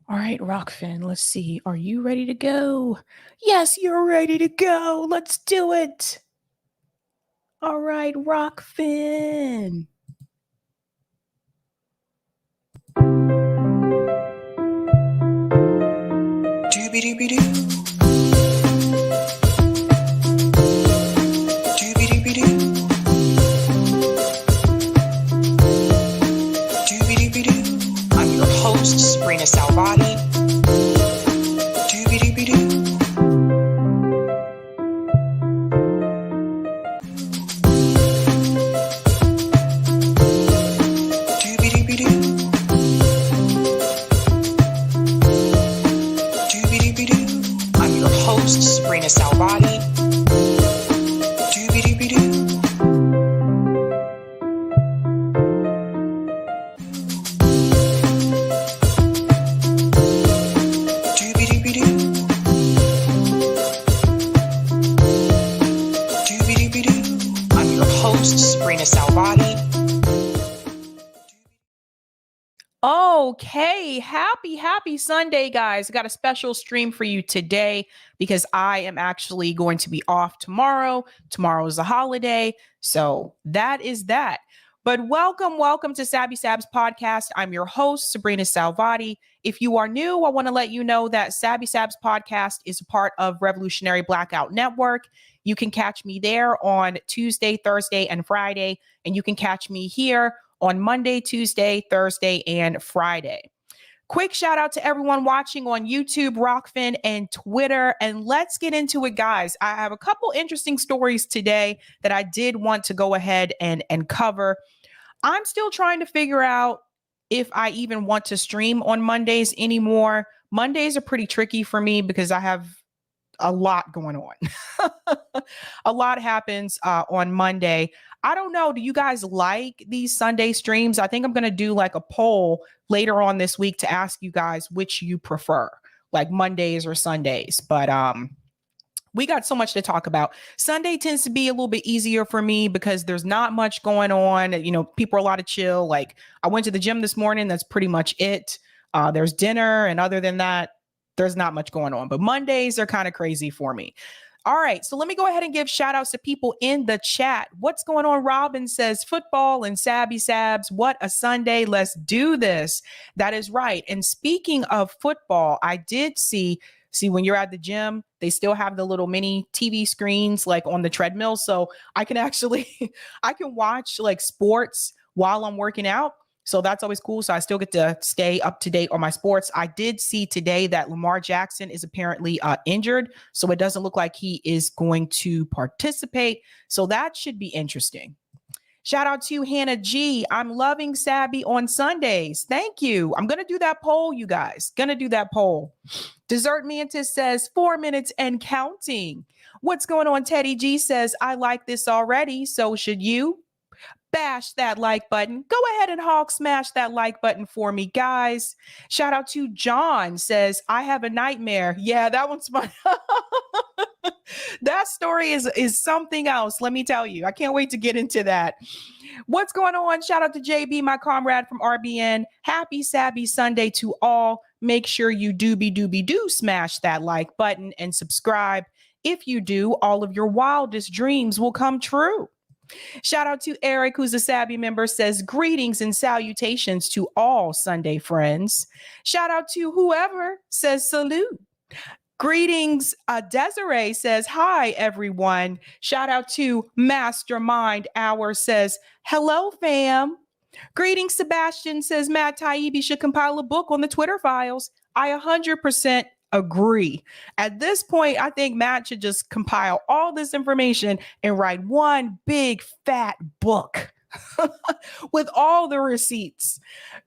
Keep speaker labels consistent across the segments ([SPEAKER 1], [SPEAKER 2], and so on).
[SPEAKER 1] All right, Rockfin, let's see. Are you ready to go? Yes, you're ready to go. Let's do it. All right, Rockfin.
[SPEAKER 2] Doobie-doobie-doo. Doobie-doobie-doo. Doobie-doobie-doo. I'm your host, sabrinasalvati. Doobie-doobie-doo. Doobie-doobie-doo. Doobie-doobie-doo. I'm your host, sabrinasalvati. Doobie-doobie-doo. Doobie-doobie-doo. Doobie-doobie-doo. I'm your host, sabrinasalvati.
[SPEAKER 1] Okay, happy Sunday, guys. I got a special stream for you today because I am actually going to be off tomorrow. Tomorrow is a holiday, so that is that. But welcome to Sabby Sabs podcast. I'm your host, Sabrina Salvati. If you are new, I want to let you know that Sabby Sabs podcast is a part of Revolutionary Blackout Network. You can catch me there on Tuesday, Thursday, and Friday, and you can catch me here on Monday, Tuesday, Thursday, and Friday. Quick shout out to everyone watching on YouTube, Rockfin, and Twitter. And let's get into it, guys. I have a couple interesting stories today that I did want to go ahead and cover. I'm still trying to figure out if I even want to stream on Mondays anymore. Mondays are pretty tricky for me because I have a lot going on. A lot happens on Monday. I don't know. Do you guys like these Sunday streams? I think I'm going to do like a poll later on this week to ask you guys which you prefer, like Mondays or Sundays. But we got so much to talk about. Sunday tends to be a little bit easier for me because there's not much going on. You know, people are a lot of chill. Like I went to the gym this morning. That's pretty much it. There's dinner. And other than that, there's not much going on. But Mondays are kind of crazy for me. All right, so let me go ahead and give shout outs to people in the chat. What's going on? Robin says football and Sabby Sabs. What a Sunday. Let's do this. That is right. And speaking of football, I did see when you're at the gym, they still have the little mini TV screens like on the treadmill. So I can actually, I can watch like sports while I'm working out. So that's always cool. So I still get to stay up to date on my sports. I did see today that Lamar Jackson is apparently injured. So it doesn't look like he is going to participate. So that should be interesting. Shout out to Hannah G. I'm loving Sabby on Sundays. Thank you. I'm going to do that poll, you guys. Going to do that poll. Dessert Mantis says 4 minutes and counting. What's going on? Teddy G says, I like this already. So should you? Bash that like button. Go ahead and hog smash that like button for me, guys. Shout out to John says, I have a nightmare. Yeah, that one's fun. That story is something else. Let me tell you. I can't wait to get into that. What's going on? Shout out to JB, my comrade from RBN. Happy Sabby Sunday to all. Make sure you do smash that like button and subscribe. If you do, all of your wildest dreams will come true. Shout out to Eric, who's a Sabby member, says greetings and salutations to all Sunday friends. Shout out to whoever says salute. Greetings. Desiree says, hi, everyone. Shout out to Mastermind Hour says, hello, fam. Greetings, Sebastian says, Matt Taibbi should compile a book on the Twitter files. I 100% agree. At this point, I think Matt should just compile all this information and write one big fat book with all the receipts.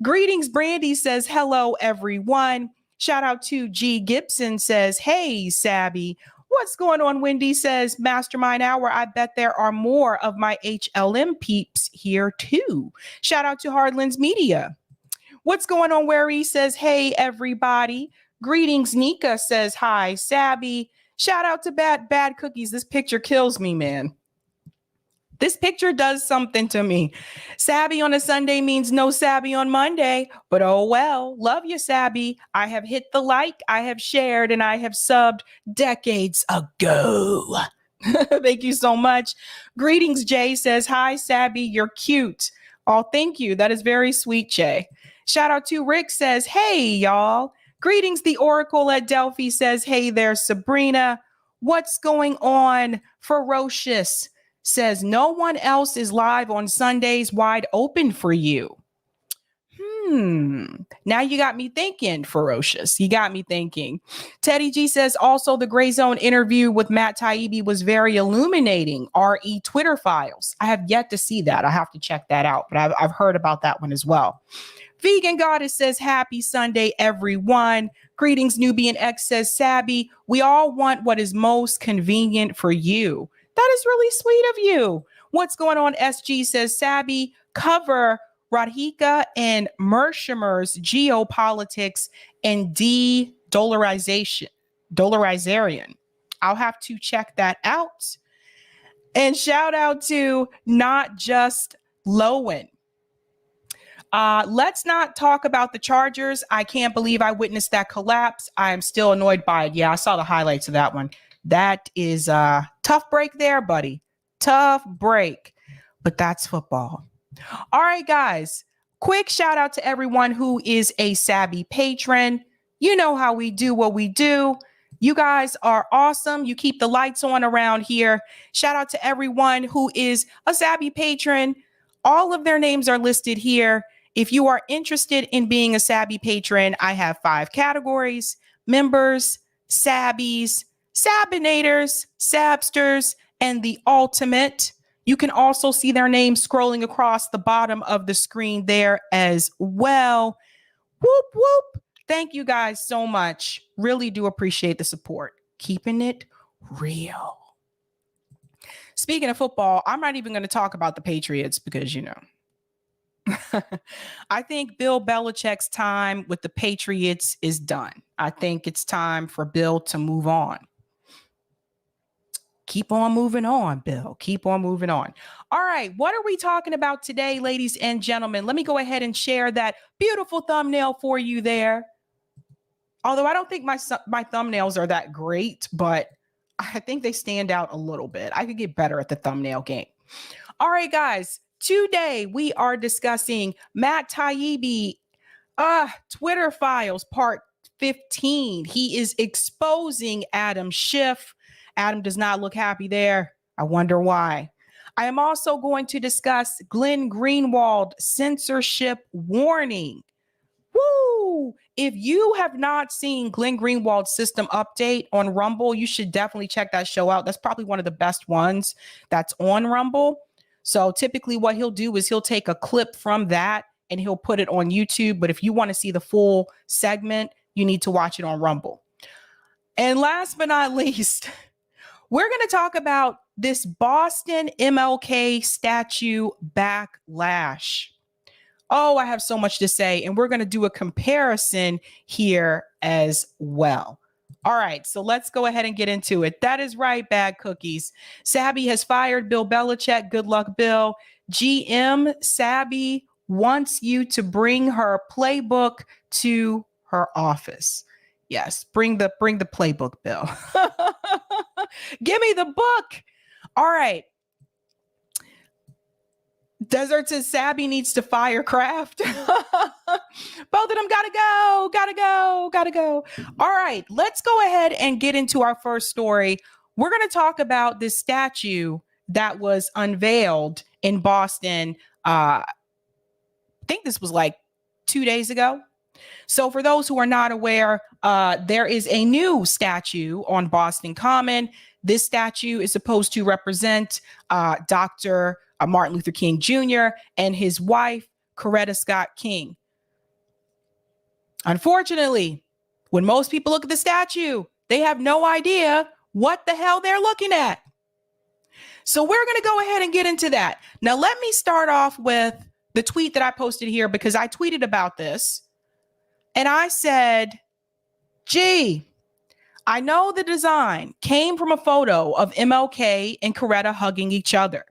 [SPEAKER 1] Greetings, Brandy says, hello, everyone. Shout out to G Gibson says, hey, Sabby. What's going on? Wendy says, Mastermind Hour. I bet there are more of my HLM peeps here too. Shout out to Hardlands Media. What's going on? Wary says, hey, everybody. Greetings. Nika says, hi, Sabby. Shout out to Bad Cookies. This picture kills me, man. This picture does something to me. Sabby on a Sunday means no Sabby on Monday, but oh well. Love you, Sabby. I have hit the like, I have shared, and I have subbed decades ago. Thank you so much. Greetings, Jay says, hi, Sabby, you're cute. Oh, thank you. That is very sweet, Jay. Shout out to Rick says, hey, y'all. Greetings, the Oracle at Delphi says, hey there, Sabrina. What's going on? Ferocious says, no one else is live on Sundays, wide open for you. Now you got me thinking, Ferocious. You got me thinking. Teddy G says, also the Gray Zone interview with Matt Taibbi was very illuminating. RE Twitter files. I have yet to see that. I have to check that out, but I've heard about that one as well. Vegan Goddess says, happy Sunday, everyone. Greetings, Nubian X says, Sabby, we all want what is most convenient for you. That is really sweet of you. What's going on? SG says, Sabby, cover Radhika and Mershimer's geopolitics and de-dollarization. I'll have to check that out. And shout out to Not Just Lowen. Let's not talk about the Chargers. I can't believe I witnessed that collapse. I am still annoyed by it. Yeah, I saw the highlights of that one. That is a tough break there, buddy. Tough break. But that's football. All right, guys. Quick shout out to everyone who is a Sabby patron. You know how we do what we do. You guys are awesome. You keep the lights on around here. Shout out to everyone who is a Sabby patron. All of their names are listed here. If you are interested in being a Sabby patron, I have 5 categories: members, Sabbies, Sabinators, Sabsters, and the ultimate. You can also see their names scrolling across the bottom of the screen there as well. Whoop, whoop. Thank you guys so much. Really do appreciate the support. Keeping it real. Speaking of football, I'm not even going to talk about the Patriots because, you know, I think Bill Belichick's time with the Patriots is done. I think it's time for Bill to move on. Keep on moving on, Bill. Keep on moving on. All right. What are we talking about today, ladies and gentlemen? Let me go ahead and share that beautiful thumbnail for you there. Although I don't think my thumbnails are that great, but I think they stand out a little bit. I could get better at the thumbnail game. All right, guys. Today, we are discussing Matt Taibbi, Twitter files, part 15. He is exposing Adam Schiff. Adam does not look happy there. I wonder why. I am also going to discuss Glenn Greenwald censorship warning. Woo! If you have not seen Glenn Greenwald's system update on Rumble, you should definitely check that show out. That's probably one of the best ones that's on Rumble. So typically what he'll do is he'll take a clip from that and he'll put it on YouTube. But if you want to see the full segment, you need to watch it on Rumble. And last but not least, we're going to talk about this Boston MLK statue backlash. Oh, I have so much to say, and we're going to do a comparison here as well. All right, so let's go ahead and get into it. That is right, bad cookies. Sabby has fired Bill Belichick. Good luck, Bill. GM Sabby wants you to bring her playbook to her office. Yes, bring the playbook, Bill. Give me the book. All right. Desert says Sabby needs to fire Kraft. Both of them gotta go. All right, let's go ahead and get into our first story. We're going to talk about this statue that was unveiled in Boston. I think this was like 2 days ago. So for those who are not aware, there is a new statue on Boston Common. This statue is supposed to represent Dr. Martin Luther King Jr. and his wife, Coretta Scott King. Unfortunately, when most people look at the statue, they have no idea what the hell they're looking at. So we're going to go ahead and get into that. Now, let me start off with the tweet that I posted here because I tweeted about this. And I said, gee, I know the design came from a photo of MLK and Coretta hugging each other.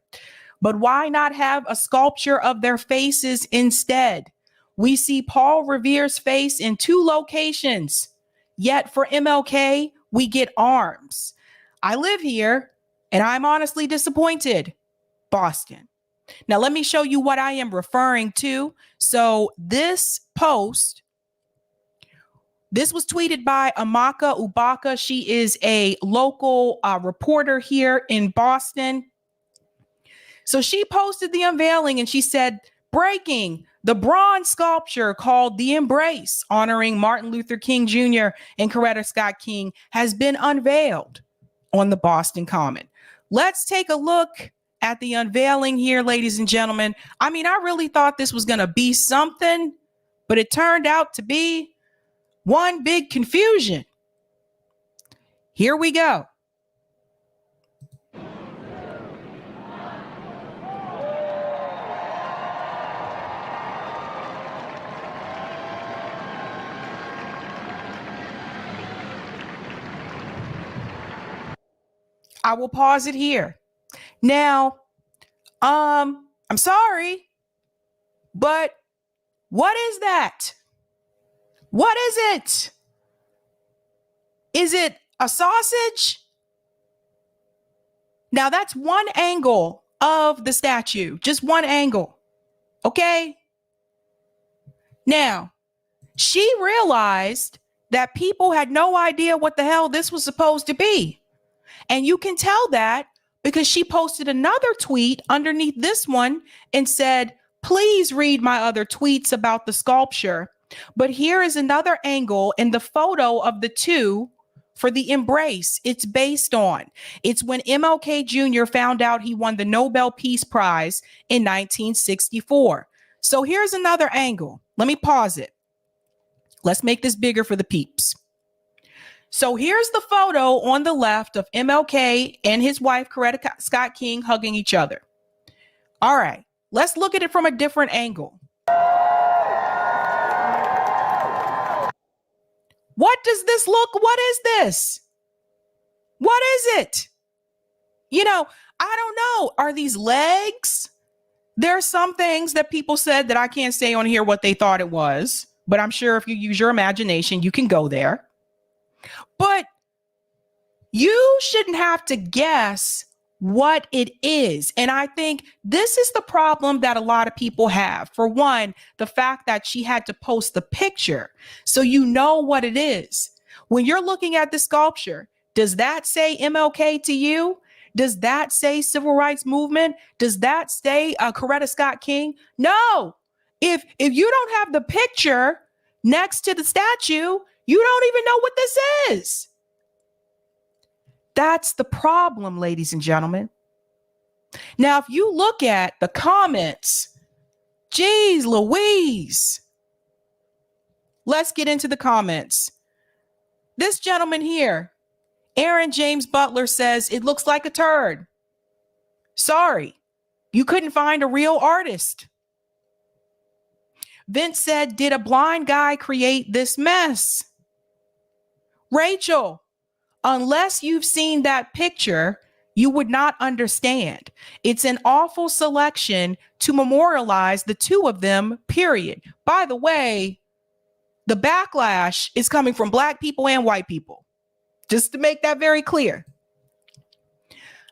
[SPEAKER 1] But why not have a sculpture of their faces instead? We see Paul Revere's face in 2 locations, yet for MLK, we get arms. I live here, and I'm honestly disappointed. Boston. Now, let me show you what I am referring to. So this post, this was tweeted by Amaka Ubaka. She is a local reporter here in Boston. So she posted the unveiling and she said, breaking, the bronze sculpture called The Embrace, honoring Martin Luther King Jr. and Coretta Scott King, has been unveiled on the Boston Common. Let's take a look at the unveiling here, ladies and gentlemen. I mean, I really thought this was going to be something, but it turned out to be one big confusion. Here we go. I will pause it here. Now, I'm sorry, but what is that? What is it? Is it a sausage? Now, that's one angle of the statue, just one angle. Okay. Now, she realized that people had no idea what the hell this was supposed to be. And you can tell that because she posted another tweet underneath this one and said, please read my other tweets about the sculpture. But here is another angle in the photo of the 2 for the embrace it's based on. It's when MLK Jr. found out he won the Nobel Peace Prize in 1964. So here's another angle. Let me pause it. Let's make this bigger for the peeps. So here's the photo on the left of MLK and his wife, Coretta Scott King, hugging each other. All right, let's look at it from a different angle. What does this look? What is this? What is it? You know, I don't know. Are these legs? There are some things that people said that I can't say on here what they thought it was, but I'm sure if you use your imagination, you can go there. But you shouldn't have to guess what it is. And I think this is the problem that a lot of people have. For one, the fact that she had to post the picture so you know what it is. When you're looking at the sculpture, does that say MLK to you? Does that say civil rights movement? Does that say Coretta Scott King? No. If you don't have the picture next to the statue, you don't even know what this is. That's the problem, ladies and gentlemen. Now, if you look at the comments, geez Louise. Let's get into the comments. This gentleman here, Aaron James Butler, says it looks like a turd. Sorry, you couldn't find a real artist. Vince said, did a blind guy create this mess? Rachel, unless you've seen that picture, you would not understand. It's an awful selection to memorialize the 2 of them, period. By the way, the backlash is coming from Black people and white people. Just to make that very clear.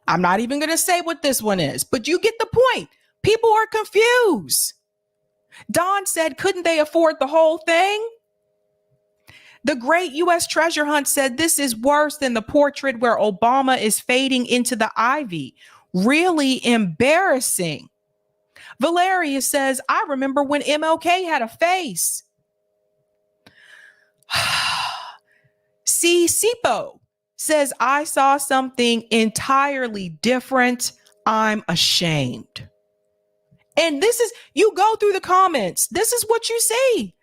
[SPEAKER 1] I'm not even going to say what this one is, but you get the point. People are confused. Don said, couldn't they afford the whole thing? The great U.S. treasure hunt said this is worse than the portrait where Obama is fading into the ivy. Really embarrassing. Valeria says, I remember when MLK had a face. See, Sipo says, I saw something entirely different. I'm ashamed. And this is, you go through the comments. This is what you see.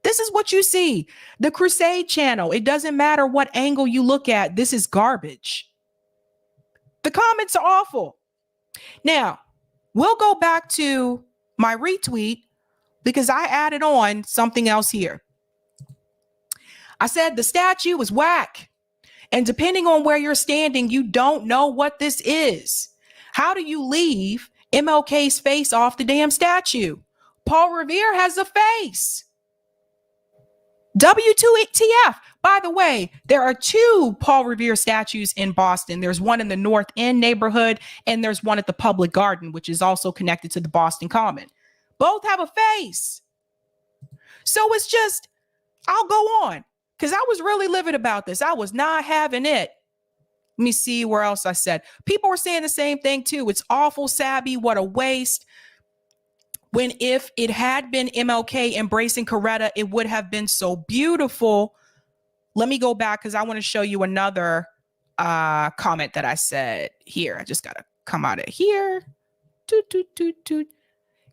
[SPEAKER 1] This is what you see. The Crusade channel. It doesn't matter what angle you look at. This is garbage. The comments are awful. Now, we'll go back to my retweet because I added on something else here. I said the statue is whack. And depending on where you're standing, you don't know what this is. How do you leave MLK's face off the damn statue. Paul Revere has a face. W2TF. By the way, there are two Paul Revere statues in Boston. There's one in the North End neighborhood, and there's one at the Public Garden, which is also connected to the Boston Common. Both have a face. So it's just, I'll go on, because I was really livid about this. I was not having it. Let me see where else I said. People were saying the same thing too. It's awful, Sabby. What a waste. When if it had been MLK embracing Coretta, it would have been so beautiful. Let me go back because I want to show you another comment that I said here. I just got to come out of here. Toot, toot, toot, toot.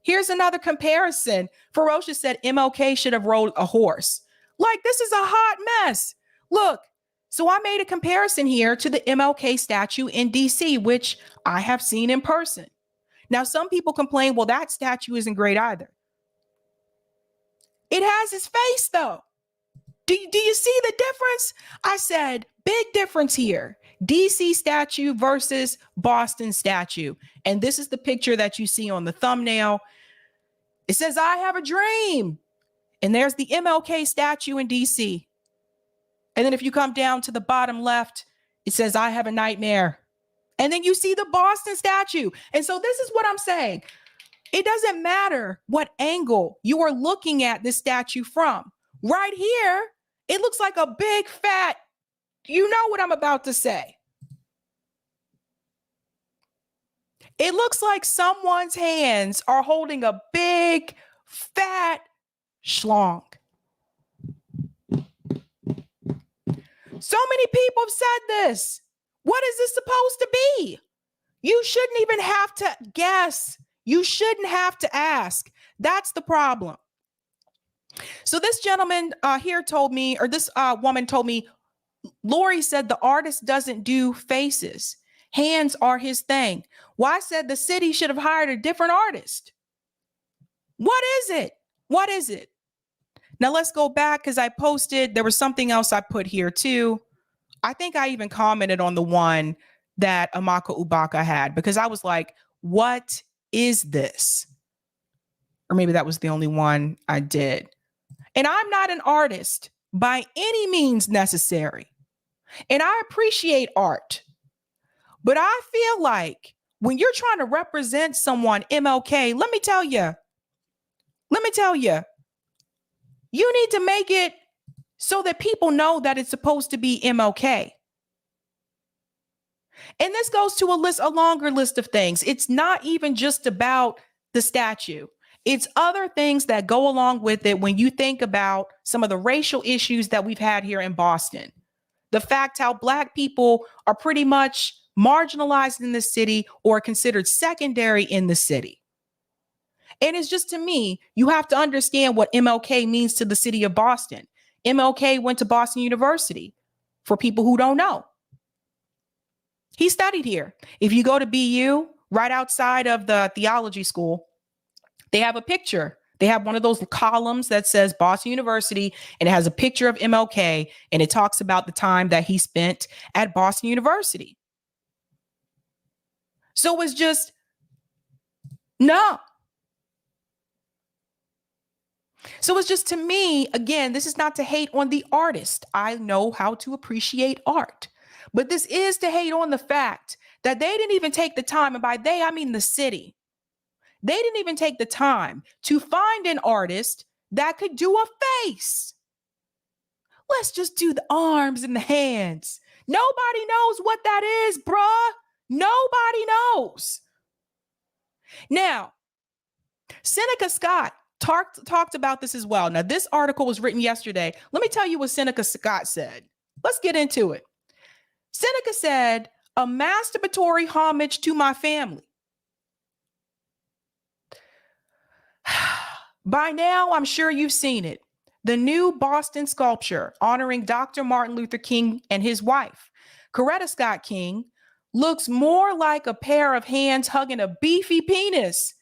[SPEAKER 1] Here's another comparison. Ferocious said MLK should have rode a horse. Like, this is a hot mess. Look, so I made a comparison here to the MLK statue in DC, which I have seen in person. Now, some people complain, well, that statue isn't great either. It has his face, though. Do you see the difference? I said, big difference here. DC statue versus Boston statue. And this is the picture that you see on the thumbnail. It says, I have a dream. And there's the MLK statue in DC. And then if you come down to the bottom left, it says, I have a nightmare. And then you see the Boston statue. And so this is what I'm saying. It doesn't matter what angle you are looking at this statue from. Right here, it looks like a big fat, you know what I'm about to say. It looks like someone's hands are holding a big fat schlong. So many people have said this. What is this supposed to be? You shouldn't even have to guess. You shouldn't have to ask. That's the problem. So this gentleman here told me, or this woman told me, Lori said the artist doesn't do faces. Hands are his thing. Well, I said the city should have hired a different artist. What is it? What is it? Now let's go back because I posted, there was something else I put here too. I think I even commented on the one that Amaka Ubaka had because I was like, what is this? Or maybe that was the only one I did. And I'm not an artist by any means necessary. And I appreciate art. But I feel like when you're trying to represent someone, MLK, let me tell you, you need to make it so that people know that it's supposed to be MLK. And this goes to a longer list of things. It's not even just about the statue. It's other things that go along with it when you think about some of the racial issues that we've had here in Boston. The fact how Black people are pretty much marginalized in the city or considered secondary in the city. And it's just, to me, you have to understand what MLK means to the city of Boston. MLK went to Boston University, for people who don't know. He studied here. If you go to BU, right outside of the theology school, they have a picture. They have one of those columns that says Boston University, and it has a picture of MLK, and it talks about the time that he spent at Boston University. So it's just, no. So it's just, to me, again, this is not to hate on the artist. I know how to appreciate art. But this is to hate on the fact that they didn't even take the time, and by they, I mean the city. They didn't even take the time to find an artist that could do a face. Let's just do the arms and the hands. Nobody knows what that is, bruh. Nobody knows. Now, Seneca Scott talked about this as well. Now, this article was written yesterday. Let me tell you what Seneca Scott said. Let's get into it. Seneca said, a masturbatory homage to my family. By now, I'm sure you've seen it. The new Boston sculpture honoring Dr. Martin Luther King and his wife, Coretta Scott King, looks more like a pair of hands hugging a beefy penis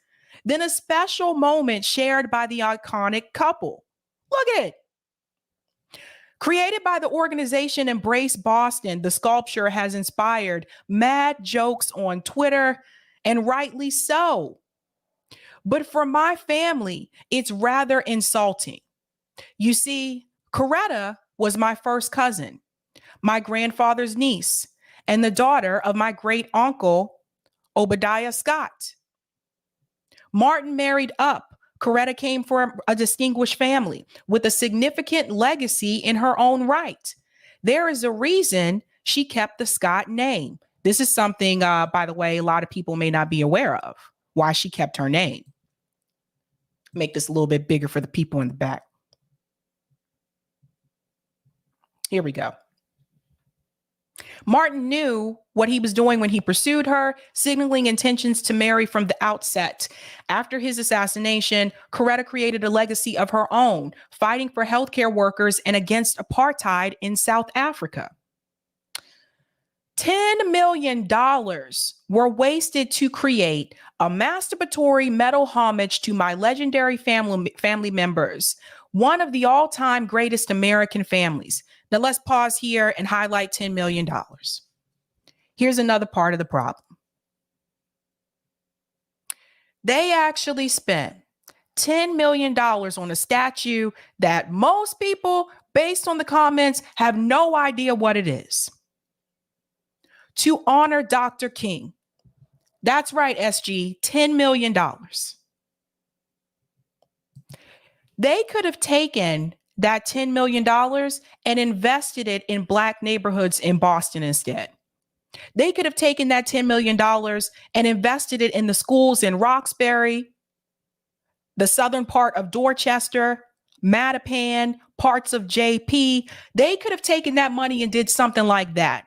[SPEAKER 1] than a special moment shared by the iconic couple. Look at it. Created by the organization Embrace Boston, the sculpture has inspired mad jokes on Twitter and rightly so. But for my family, it's rather insulting. You see, Coretta was my first cousin, my grandfather's niece, and the daughter of my great uncle, Obadiah Scott. Martin married up. Coretta came from a distinguished family with a significant legacy in her own right. There is a reason she kept the Scott name. This is something, by the way, a lot of people may not be aware of, why she kept her name. Make this a little bit bigger for the people in the back. Here we go. Martin knew what he was doing when he pursued her, signaling intentions to marry from the outset. After his assassination, Coretta created a legacy of her own, fighting for healthcare workers and against apartheid in South Africa. $10 million were wasted to create a masturbatory metal homage to my legendary family members, one of the all-time greatest American families. Now let's pause here and highlight $10 million. Here's another part of the problem. They actually spent $10 million on a statue that most people, based on the comments, have no idea what it is, to honor Dr. King. That's right, SG, $10 million. They could have taken that $10 million and invested it in Black neighborhoods in Boston instead. They could have taken that $10 million and invested it in the schools in Roxbury, the southern part of Dorchester, Mattapan, parts of JP. They could have taken that money and did something like that.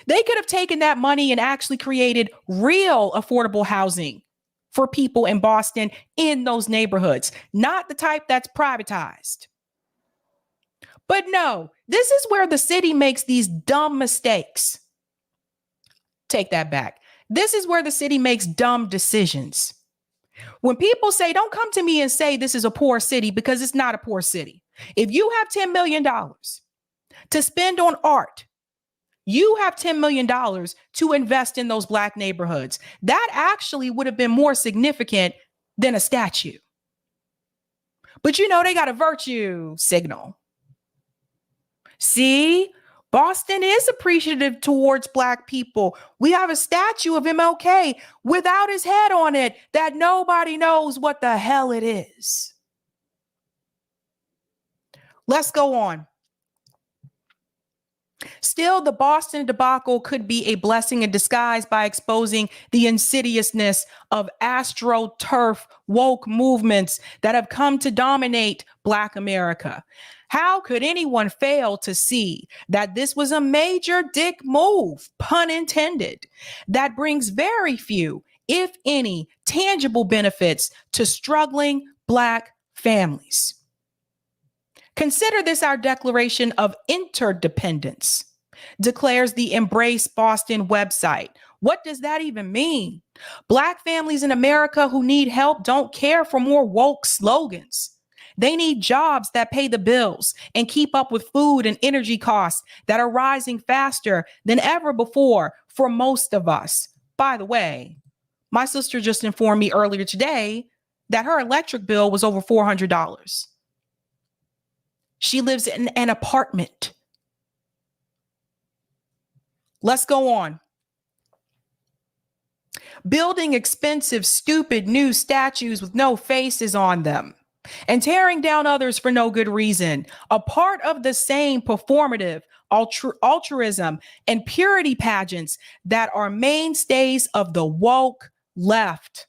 [SPEAKER 1] They could have taken that money and actually created real affordable housing for people in Boston in those neighborhoods, not the type that's privatized. But no, this is where the city makes these dumb mistakes. Take that back. This is where the city makes dumb decisions. When people say, don't come to me and say this is a poor city, because it's not a poor city. If you have $10 million to spend on art, you have $10 million to invest in those Black neighborhoods. That actually would have been more significant than a statue. But you know, they got a virtue signal. See, Boston is appreciative towards Black people. We have a statue of MLK without his head on it that nobody knows what the hell it is. Let's go on. Still, the Boston debacle could be a blessing in disguise by exposing the insidiousness of astroturf woke movements that have come to dominate Black America. How could anyone fail to see that this was a major dick move, pun intended, that brings very few, if any, tangible benefits to struggling Black families? Consider this our declaration of interdependence, declares the Embrace Boston website. What does that even mean? Black families in America who need help don't care for more woke slogans. They need jobs that pay the bills and keep up with food and energy costs that are rising faster than ever before for most of us. By the way, my sister just informed me earlier today that her electric bill was over $400. She lives in an apartment. Let's go on. Building expensive, stupid new statues with no faces on them and tearing down others for no good reason. A part of the same performative altruism and purity pageants that are mainstays of the woke left.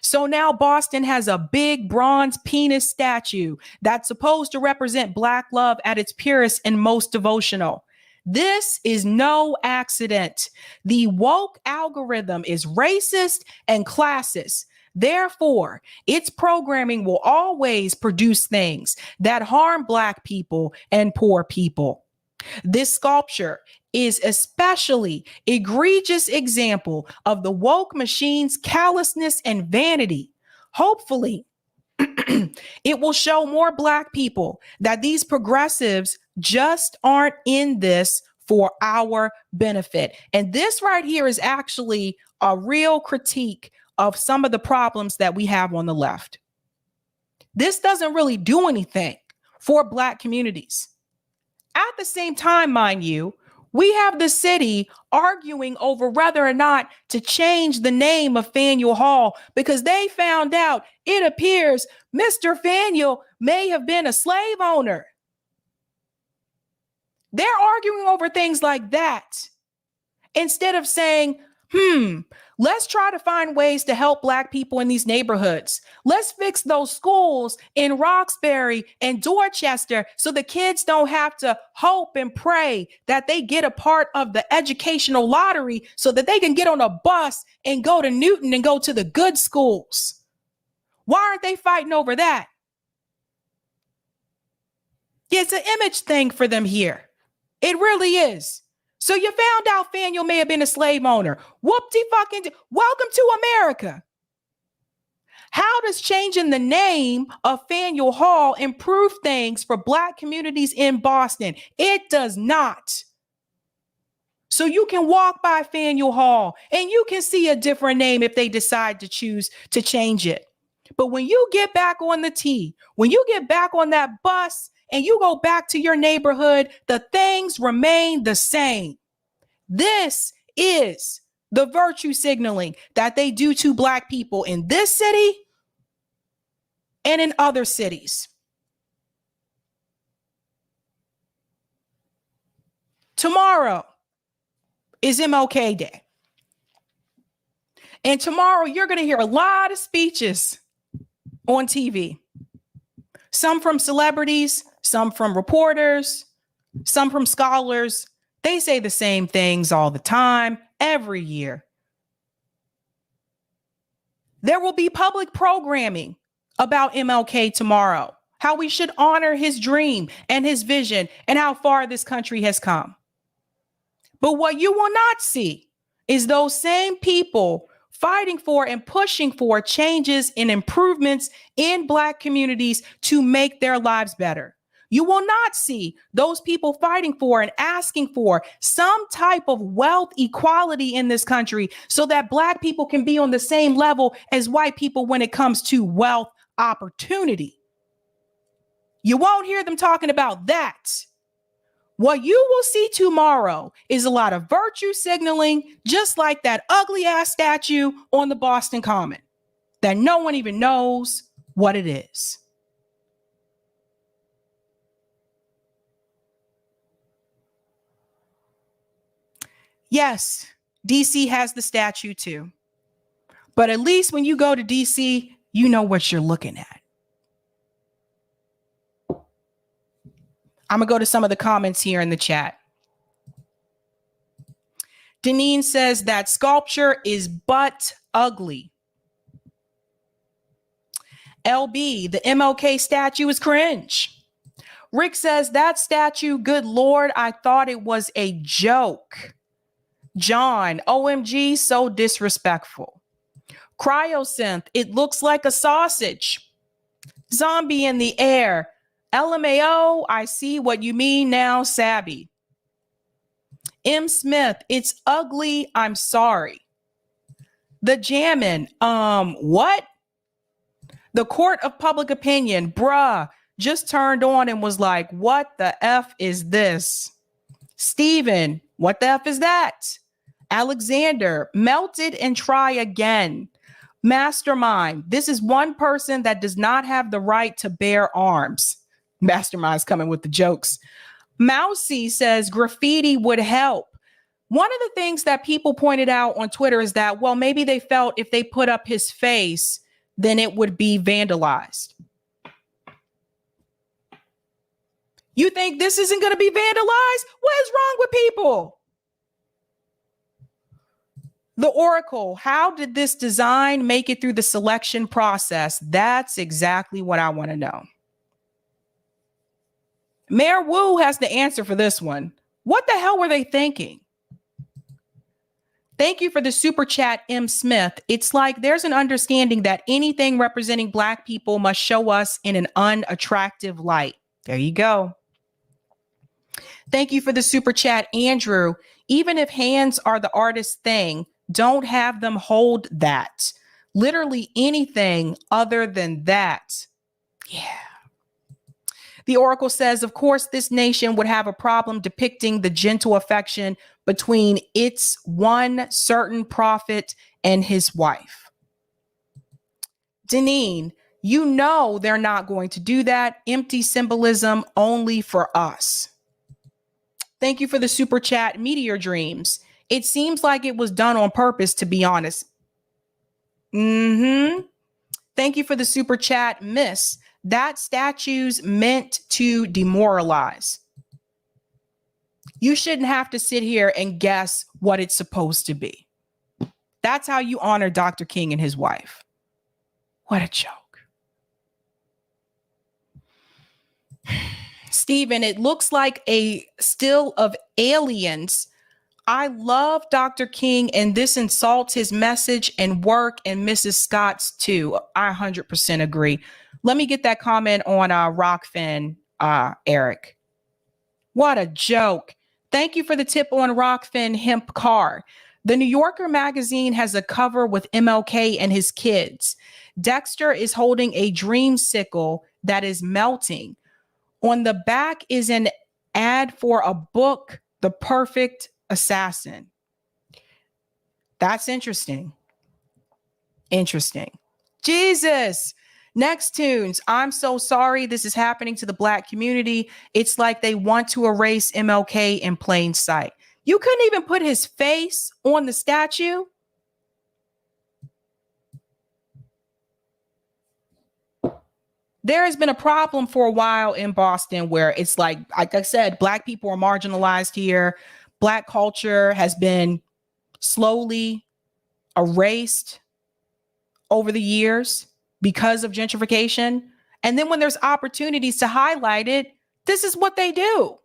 [SPEAKER 1] So now Boston has a big bronze penis statue that's supposed to represent Black love at its purest and most devotional. This is no accident. The woke algorithm is racist and classist. Therefore, its programming will always produce things that harm Black people and poor people. This sculpture is especially egregious example of the woke machine's callousness and vanity. Hopefully, it will show more Black people that these progressives just aren't in this for our benefit. And this right here is actually a real critique of some of the problems that we have on the left. This doesn't really do anything for Black communities. At the same time, mind you, we have the city arguing over whether or not to change the name of Faneuil Hall because they found out it appears Mr. Faneuil may have been a slave owner. They're arguing over things like that instead of saying, let's try to find ways to help Black people in these neighborhoods. Let's fix those schools in Roxbury and Dorchester so the kids don't have to hope and pray that they get a part of the educational lottery so that they can get on a bus and go to Newton and go to the good schools. Why aren't they fighting over that? Yeah, it's an image thing for them here. It really is. So you found out Faneuil may have been a slave owner. Welcome to America. How does changing the name of Faneuil Hall improve things for Black communities in Boston? It does not. So you can walk by Faneuil Hall and you can see a different name if they decide to choose to change it. But when you get back on the T, when you get back on that bus and you go back to your neighborhood, the things remain the same. This is the virtue signaling that they do to Black people in this city and in other cities. Tomorrow is MLK Day. And tomorrow you're going to hear a lot of speeches on TV. Some from celebrities, some from reporters, some from scholars. They say the same things all the time, every year. There will be public programming about MLK tomorrow, how we should honor his dream and his vision and how far this country has come. But what you will not see is those same people fighting for and pushing for changes and improvements in Black communities to make their lives better. You will not see those people fighting for and asking for some type of wealth equality in this country so that Black people can be on the same level as white people when it comes to wealth opportunity. You won't hear them talking about that. What you will see tomorrow is a lot of virtue signaling, just like that ugly ass statue on the Boston Common that no one even knows what it is. Yes, DC has the statue too. But at least when you go to DC, you know what you're looking at. I'm going to go to some of the comments here in the chat. Deneen says that sculpture is but ugly. LB, the MLK statue is cringe. Rick says that statue, good Lord, I thought it was a joke. John, OMG, so disrespectful. Cryosynth, it looks like a sausage. Zombie in the air. LMAO, I see what you mean now, Sabby. M. Smith, it's ugly, I'm sorry. The Jammin', what? The Court of Public Opinion, bruh, just turned on and was like, what the F is this? Steven, what the F is that? Alexander, melted and try again. Mastermind, this is one person that does not have the right to bear arms. Mastermind's coming with the jokes. Mousy says graffiti would help. One of the things that people pointed out on Twitter is that, well, maybe they felt if they put up his face, then it would be vandalized. You think this isn't going to be vandalized? What is wrong with people? The Oracle, how did this design make it through the selection process? That's exactly what I want to know. Mayor Wu has the answer for this one. What the hell were they thinking? Thank you for the super chat, M. Smith. It's like there's an understanding that anything representing Black people must show us in an unattractive light. There you go. Thank you for the super chat, Andrew. Even if hands are the artist's thing, don't have them hold that. Literally anything other than that. Yeah. The Oracle says, of course, this nation would have a problem depicting the gentle affection between its one certain prophet and his wife. Deneen, you know they're not going to do that. Empty symbolism only for us. Thank you for the super chat, Meteor Dreams. It seems like it was done on purpose, to be honest. Thank you for the super chat, Miss. That statue's meant to demoralize. You shouldn't have to sit here and guess what it's supposed to be. That's how you honor Dr. King and his wife. What a joke. Stephen, it looks like a still of aliens. I love Dr. King, and this insults his message and work, and Mrs. Scott's too. I 100% agree. Let me get that comment on Rockfin, Eric. What a joke. Thank you for the tip on Rockfin hemp car. The New Yorker magazine has a cover with MLK and his kids. Dexter is holding a dreamsicle that is melting. On the back is an ad for a book, The Perfect Assassin. That's interesting. Interesting. Jesus. Next tunes. I'm so sorry this is happening to the Black community. It's like they want to erase MLK in plain sight. You couldn't even put his face on the statue. There has been a problem for a while in Boston where it's like I said, Black people are marginalized here. Black culture has been slowly erased over the years because of gentrification. And then when there's opportunities to highlight it, this is what they do.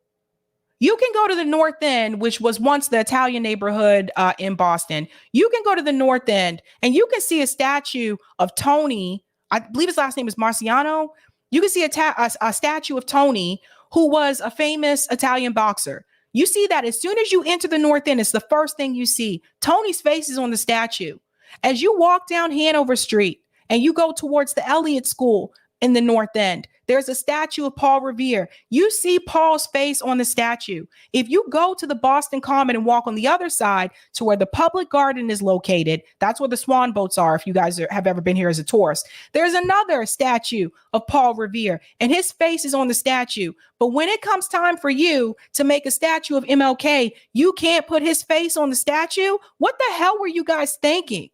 [SPEAKER 1] You can go to the North End, which was once the Italian neighborhood in Boston. You can go to the North End and you can see a statue of Tony. I believe his last name is Marciano. You can see a statue of Tony, who was a famous Italian boxer. You see that as soon as you enter the North End, it's the first thing you see. Tony's face is on the statue. As you walk down Hanover Street and you go towards the Elliott School in the North End, there's a statue of Paul Revere. You see Paul's face on the statue. If you go to the Boston Common and walk on the other side to where the public garden is located, that's where the swan boats are. If you guys have ever been here as a tourist, there's another statue of Paul Revere and his face is on the statue. But when it comes time for you to make a statue of MLK, you can't put his face on the statue. What the hell were you guys thinking?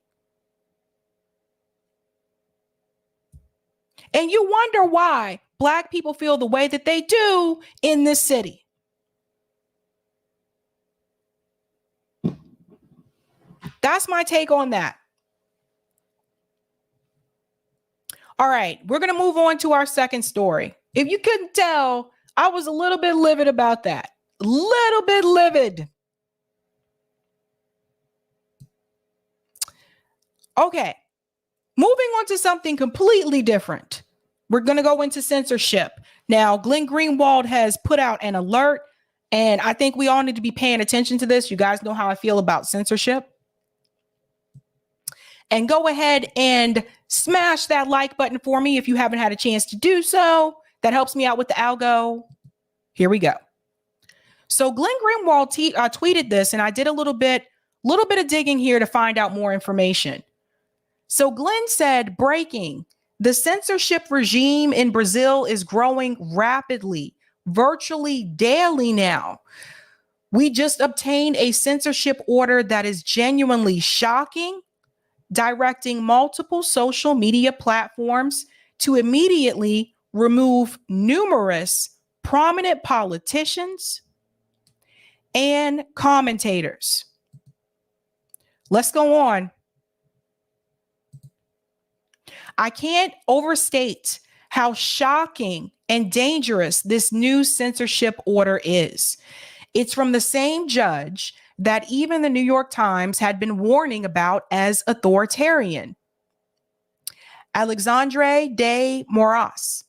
[SPEAKER 1] And you wonder why Black people feel the way that they do in this city. That's my take on that. All right, we're going to move on to our second story. If you couldn't tell, I was a little bit livid about that. Little bit livid. Okay. Moving on to something completely different. We're going to go into censorship. Now, Glenn Greenwald has put out an alert, and I think we all need to be paying attention to this. You guys know how I feel about censorship. And go ahead and smash that like button for me if you haven't had a chance to do so. That helps me out with the algo. Here we go. So Glenn Greenwald tweeted this, and I did a little bit of digging here to find out more information. So Glenn said, breaking, the censorship regime in Brazil is growing rapidly, virtually daily now. We just obtained a censorship order that is genuinely shocking, directing multiple social media platforms to immediately remove numerous prominent politicians and commentators. Let's go on. I can't overstate how shocking and dangerous this new censorship order is. It's from the same judge that even the New York Times had been warning about as authoritarian, Alexandre de Moraes.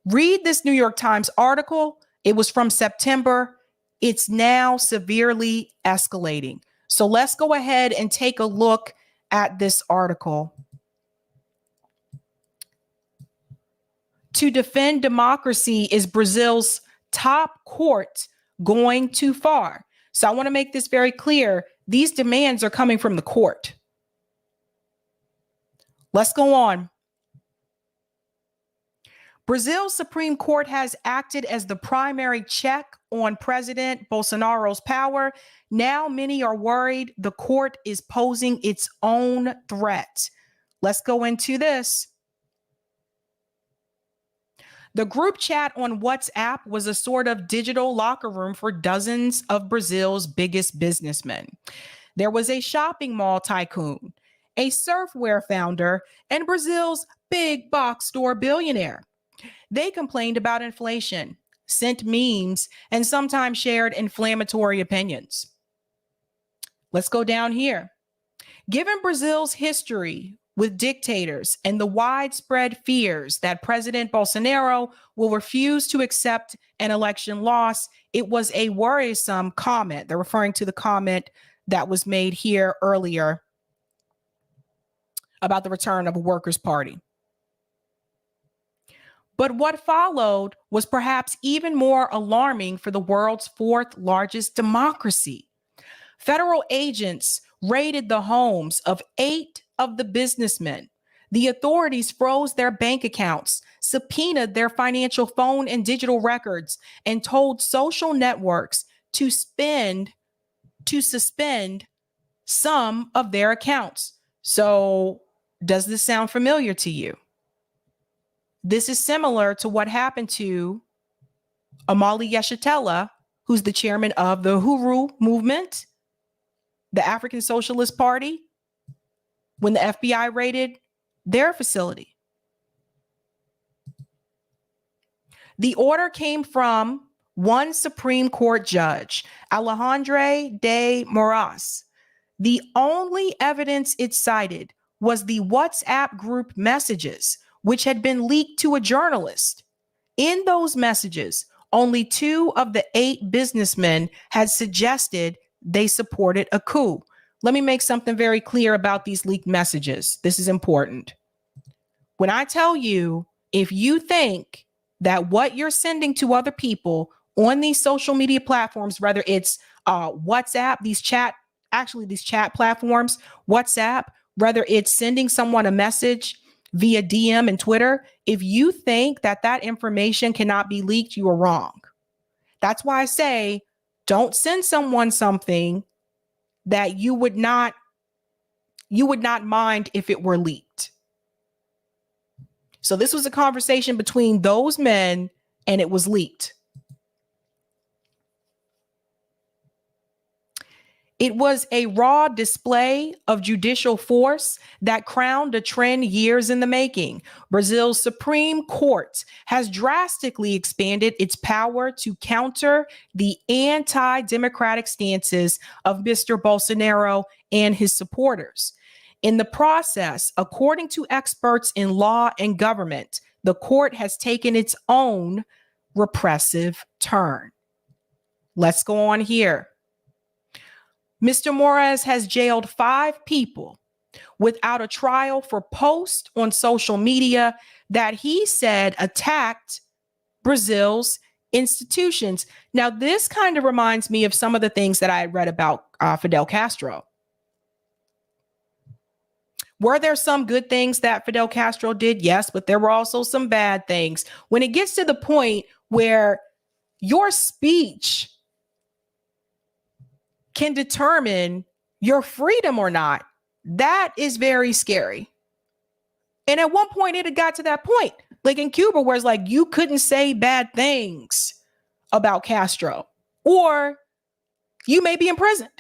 [SPEAKER 1] Read this New York Times article It was from September. It's now severely escalating. So let's go ahead and take a look at this article. To defend democracy, is Brazil's top court going too far? So I want to make this very clear. These demands are coming from the court. Let's go on. Brazil's Supreme Court has acted as the primary check on President Bolsonaro's power. Now many are worried the court is posing its own threat. Let's go into this. The group chat on WhatsApp was a sort of digital locker room for dozens of Brazil's biggest businessmen. There was a shopping mall tycoon, a surfwear founder, and Brazil's big box store billionaire. They complained about inflation, sent memes, and sometimes shared inflammatory opinions. Let's go down here. Given Brazil's history with dictators and the widespread fears that President Bolsonaro will refuse to accept an election loss, it was a worrisome comment. They're referring to the comment that was made here earlier about the return of a workers' party. But what followed was perhaps even more alarming for the world's fourth largest democracy. Federal agents raided the homes of 8 of the businessmen. The authorities froze their bank accounts, subpoenaed their financial phone and digital records, and told social networks to suspend some of their accounts. So, does this sound familiar to you? This is similar to what happened to Amali Yeshitela, who's the chairman of the Huru movement, the African Socialist Party, when the FBI raided their facility. The order came from one Supreme Court judge, Alexandre de Moraes. The only evidence it cited was the WhatsApp group messages, which had been leaked to a journalist. In those messages, only 2 of the 8 businessmen had suggested they supported a coup. Let me make something very clear about these leaked messages. This is important. When I tell you, if you think that what you're sending to other people on these social media platforms, whether it's WhatsApp, these chat platforms, WhatsApp, whether it's sending someone a message via DM and Twitter, if you think that that information cannot be leaked, you are wrong. That's why I say, don't send someone something that you would not mind if it were leaked. So this was a conversation between those men, and it was leaked. It was a raw display of judicial force that crowned a trend years in the making. Brazil's Supreme Court has drastically expanded its power to counter the anti-democratic stances of Mr. Bolsonaro and his supporters. In the process, according to experts in law and government, the court has taken its own repressive turn. Let's go on here. Mr. Moraes has jailed 5 people without a trial for posts on social media that he said attacked Brazil's institutions. Now, this kind of reminds me of some of the things that I had read about Fidel Castro. Were there some good things that Fidel Castro did? Yes, but there were also some bad things. When it gets to the point where your speech can determine your freedom or not, that is very scary. And at one point, it had got to that point, like in Cuba, where it's like you couldn't say bad things about Castro, or you may be imprisoned.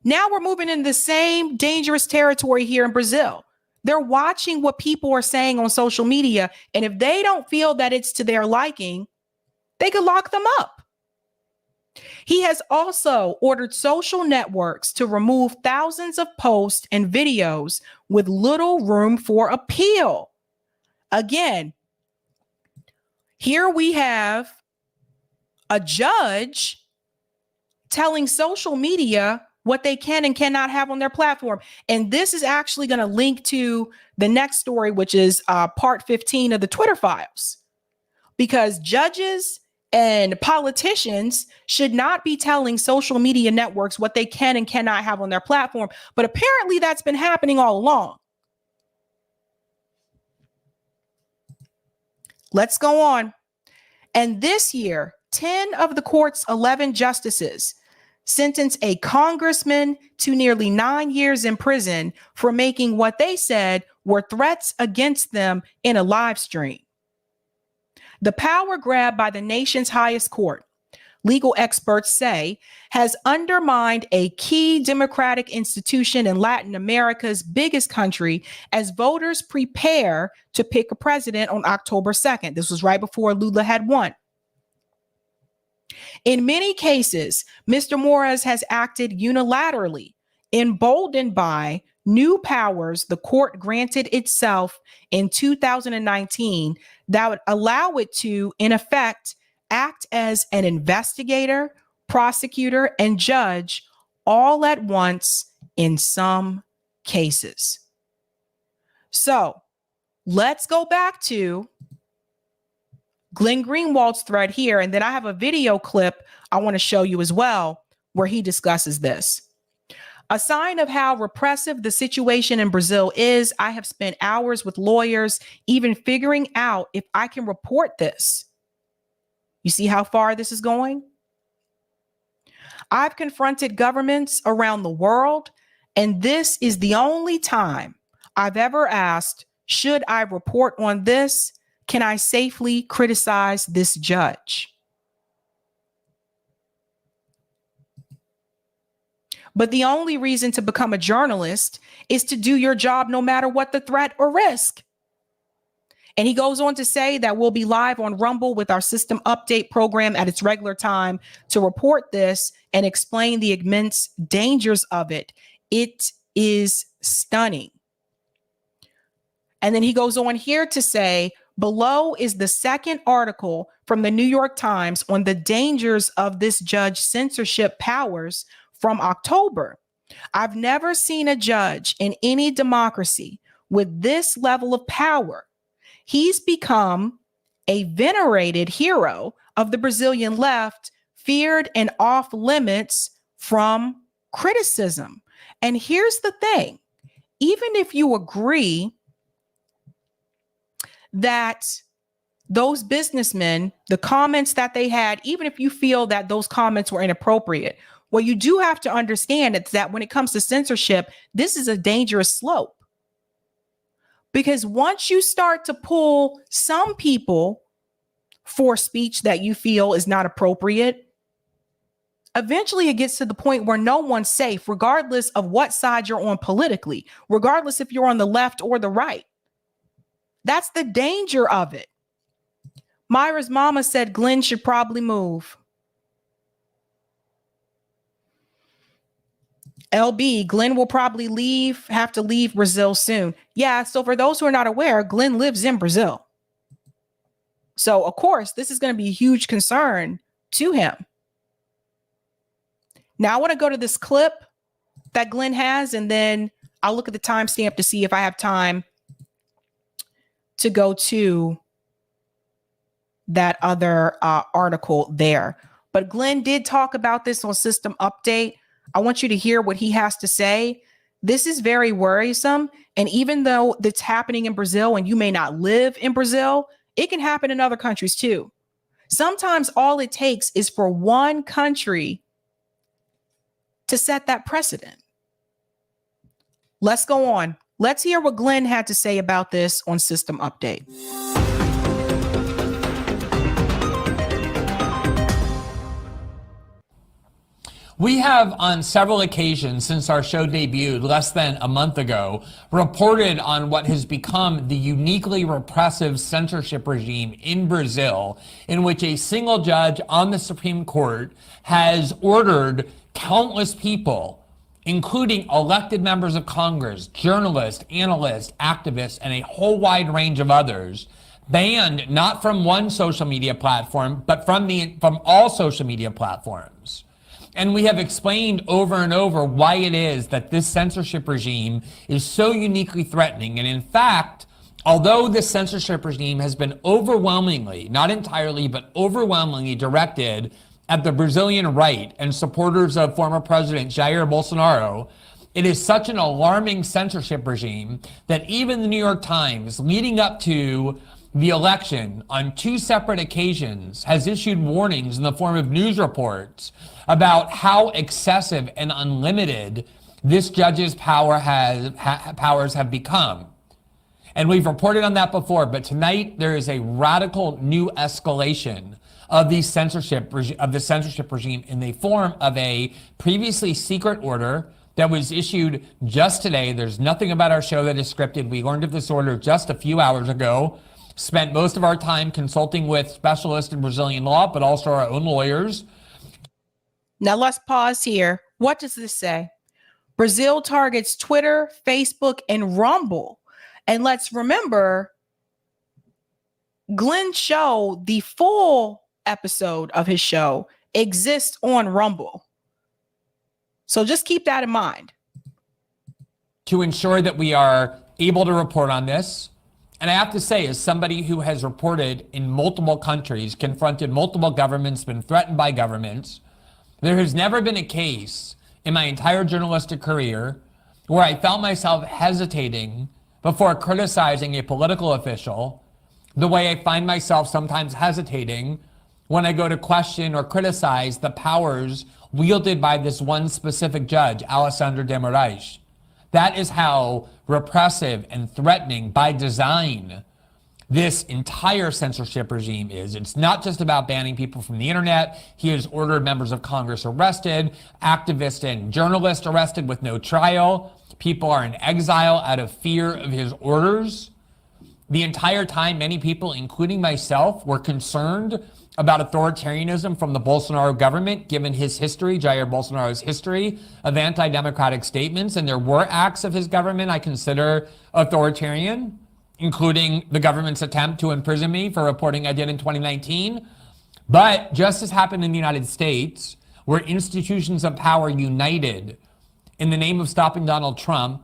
[SPEAKER 1] Now we're moving in the same dangerous territory here in Brazil. They're watching what people are saying on social media, and if they don't feel that it's to their liking, they could lock them up. He has also ordered social networks to remove thousands of posts and videos with little room for appeal. Again, Here we have a judge telling social media what they can and cannot have on their platform. And this is actually going to link to the next story, which is part 15 of the Twitter files, because judges and politicians should not be telling social media networks what they can and cannot have on their platform. But apparently that's been happening all along. Let's go on. And this year, 10 of the court's 11 justices sentenced a congressman to nearly 9 years in prison for making what they said were threats against them in a live stream. The power grab by the nation's highest court, legal experts say, has undermined a key democratic institution in Latin America's biggest country as voters prepare to pick a president on October 2nd. This was right before Lula had won. In many cases, Mr. Morales has acted unilaterally, emboldened by new powers the court granted itself in 2019 that would allow it to, in effect, act as an investigator, prosecutor, and judge all at once in some cases. So let's go back to Glenn Greenwald's thread here. And then I have a video clip I want to show you as well, where he discusses this. A sign of how repressive the situation in Brazil is, I have spent hours with lawyers, even figuring out if I can report this. You see how far this is going? I've confronted governments around the world, and this is the only time I've ever asked, should I report on this? Can I safely criticize this judge? But the only reason to become a journalist is to do your job no matter what the threat or risk. And he goes on to say that we'll be live on Rumble with our system update program at its regular time to report this and explain the immense dangers of it. It is stunning. And then he goes on here to say, below is the second article from the New York Times on the dangers of this judge's censorship powers from October. I've never seen a judge in any democracy with this level of power. He's become a venerated hero of the Brazilian left, feared and off limits from criticism. And here's the thing, even if you agree that those businessmen, the comments that they had, even if you feel that those comments were inappropriate, what you do have to understand is that when it comes to censorship, this is a dangerous slope. Because once you start to pull some people for speech that you feel is not appropriate, eventually it gets to the point where no one's safe, regardless of what side you're on politically, regardless if you're on the left or the right. That's the danger of it. Myra's mama said Glenn should probably move. LB, Glenn will probably have to leave Brazil soon. Yeah, so for those who are not aware, Glenn lives in Brazil. So, of course, this is going to be a huge concern to him. Now, I want to go to this clip that Glenn has, and then I'll look at the timestamp to see if I have time to go to that other article there. But Glenn did talk about this on System Update. I want you to hear what he has to say. This is very worrisome. And even though that's happening in Brazil and you may not live in Brazil, it can happen in other countries too. Sometimes all it takes is for one country to set that precedent. Let's go on. Let's hear what Glenn had to say about this on System Update.
[SPEAKER 3] We have on several occasions since our show debuted less than a month ago reported on what has become the uniquely repressive censorship regime in Brazil, in which a single judge on the Supreme Court has ordered countless people, including elected members of Congress, journalists, analysts, activists, and a whole wide range of others, banned not from one social media platform, but from all social media platforms. And we have explained over and over why it is that this censorship regime is so uniquely threatening. And in fact, although this censorship regime has been overwhelmingly, not entirely, but overwhelmingly directed at the Brazilian right and supporters of former President Jair Bolsonaro, it is such an alarming censorship regime that even the New York Times, leading up to the election on 2 separate occasions, has issued warnings in the form of news reports about how excessive and unlimited this judge's powers have become. And we've reported on that before, but tonight there is a radical new escalation of the censorship regime in the form of a previously secret order that was issued just today. There's nothing about our show that is scripted. We learned of this order just a few hours ago, spent most of our time consulting with specialists in Brazilian law, but also our own lawyers.
[SPEAKER 1] Now let's pause here. What does this say? Brazil targets Twitter, Facebook, and Rumble. And let's remember, Glenn's show, the full episode of his show, exists on Rumble. So just keep that in mind.
[SPEAKER 3] To ensure that we are able to report on this, and I have to say, as somebody who has reported in multiple countries, confronted multiple governments, been threatened by governments, there has never been a case in my entire journalistic career where I found myself hesitating before criticizing a political official the way I find myself sometimes hesitating when I go to question or criticize the powers wielded by this one specific judge, Alessandro de Moraes. That is how repressive and threatening by design this entire censorship regime is. It's not just about banning people from the internet. He has ordered members of Congress arrested, activists and journalists arrested with no trial. People are in exile out of fear of his orders. The entire time, many people, including myself, were concerned about authoritarianism from the Bolsonaro government, given his history, Jair Bolsonaro's history of anti-democratic statements. And there were acts of his government I consider authoritarian, including the government's attempt to imprison me for reporting I did in 2019. But just as happened in the United States, where institutions of power united in the name of stopping Donald Trump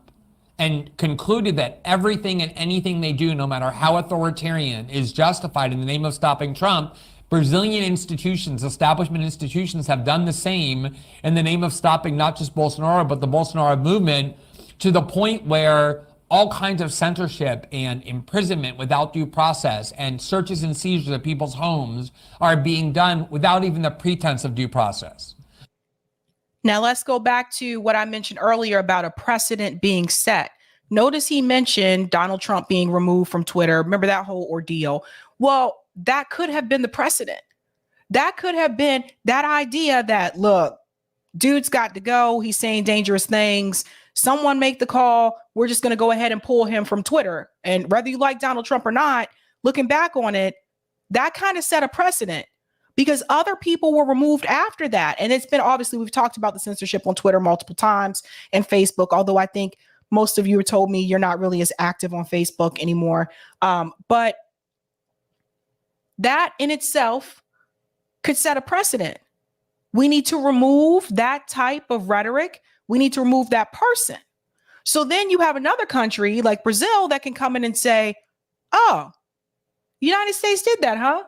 [SPEAKER 3] and concluded that everything and anything they do, no matter how authoritarian, is justified in the name of stopping Trump, Brazilian institutions, establishment institutions, have done the same in the name of stopping not just Bolsonaro, but the Bolsonaro movement, to the point where all kinds of censorship and imprisonment without due process and searches and seizures of people's homes are being done without even the pretense of due process.
[SPEAKER 1] Now let's go back to what I mentioned earlier about a precedent being set. Notice he mentioned Donald Trump being removed from Twitter. Remember that whole ordeal? Well, that could have been the precedent. That could have been that idea that, look, dude's got to go. He's saying dangerous things. Someone make the call. We're just going to go ahead and pull him from Twitter. And whether you like Donald Trump or not, looking back on it, that kind of set a precedent because other people were removed after that. And it's been, obviously, we've talked about the censorship on Twitter multiple times and Facebook, although I think most of you have told me you're not really as active on Facebook anymore. But that in itself could set a precedent. We need to remove that type of rhetoric. We need to remove that person. So then you have another country like Brazil that can come in and say, oh, the United States did that, huh?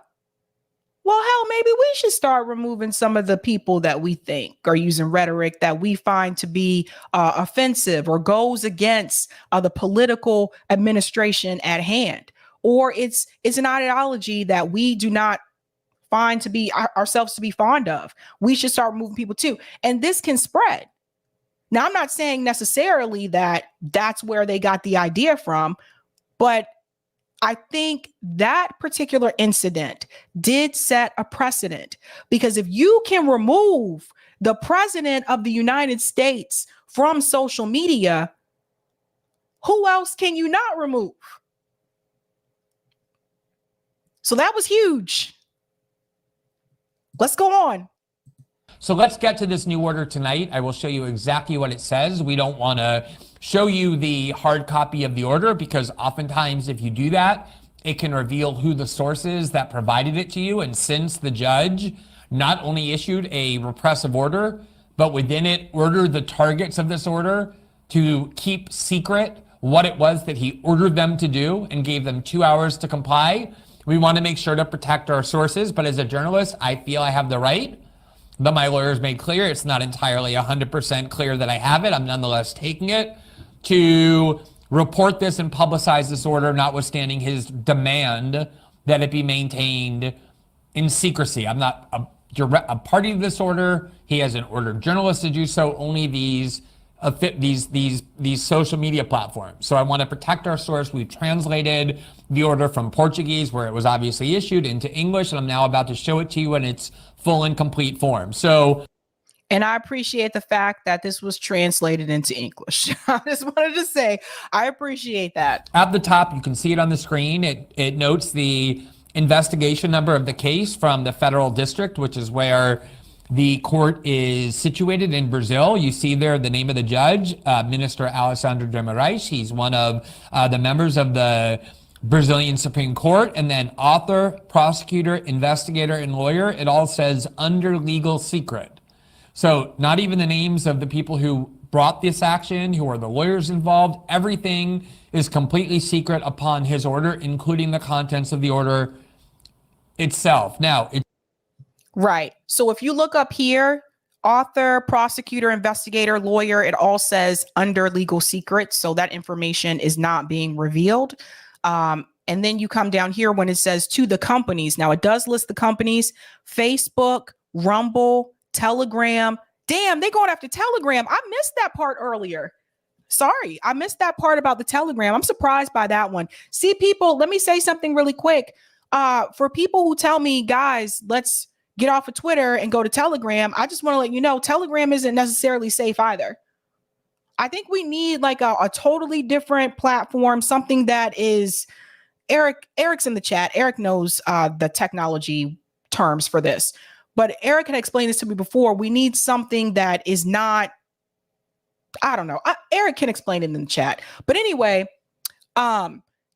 [SPEAKER 1] Well, hell, maybe we should start removing some of the people that we think are using rhetoric that we find to be offensive or goes against the political administration at hand. Or it's an ideology that we do not find to be ourselves to be fond of. We should start removing people too. And this can spread. Now, I'm not saying necessarily that that's where they got the idea from, but I think that particular incident did set a precedent, because if you can remove the president of the United States from social media, who else can you not remove? So that was huge. Let's go on.
[SPEAKER 3] So let's get to this new order tonight. I will show you exactly what it says. We don't want to show you the hard copy of the order because oftentimes if you do that, it can reveal who the source is that provided it to you. And since the judge not only issued a repressive order, but within it ordered the targets of this order to keep secret what it was that he ordered them to do and gave them 2 hours to comply, we want to make sure to protect our sources. But as a journalist, I feel I have the right. But my lawyers made clear it's not entirely 100% clear that I have it. I'm nonetheless taking it to report this and publicize this order, notwithstanding his demand that it be maintained in secrecy. I'm not a party to this order. He hasn't ordered journalists to do so, only these social media platforms. So I want to protect our source. We've translated the order from Portuguese, where it was obviously issued, into English, and I'm now about to show it to you in its full and complete form.
[SPEAKER 1] And I appreciate the fact that this was translated into English. I just wanted to say, I appreciate that.
[SPEAKER 3] At the top, you can see it on the screen. It notes the investigation number of the case from the federal district, which is where the court is situated in Brazil. You see there the name of the judge, Minister Alessandro de Moraes. He's one of the members of the Brazilian Supreme Court. And then author, prosecutor, investigator, and lawyer. It all says under legal secret. So not even the names of the people who brought this action, who are the lawyers involved. Everything is completely secret upon his order, including the contents of the order itself. Now,
[SPEAKER 1] right. So if you look up here, author, prosecutor, investigator, lawyer, it all says under legal secret. So that information is not being revealed. And then you come down here when it says to the companies. Now it does list the companies: Facebook, Rumble, Telegram. Damn, they going after Telegram. I missed that part earlier. Sorry, I missed that part about the Telegram. I'm surprised by that one. See, people, let me say something really quick. For people who tell me, guys, let's get off of Twitter and go to Telegram, I just want to let you know, Telegram isn't necessarily safe either. I think we need like a totally different platform, something that is, Eric's in the chat. Eric knows the technology terms for this. But Eric had explained this to me before. We need something that is not, I don't know. Eric can explain it in the chat. But anyway,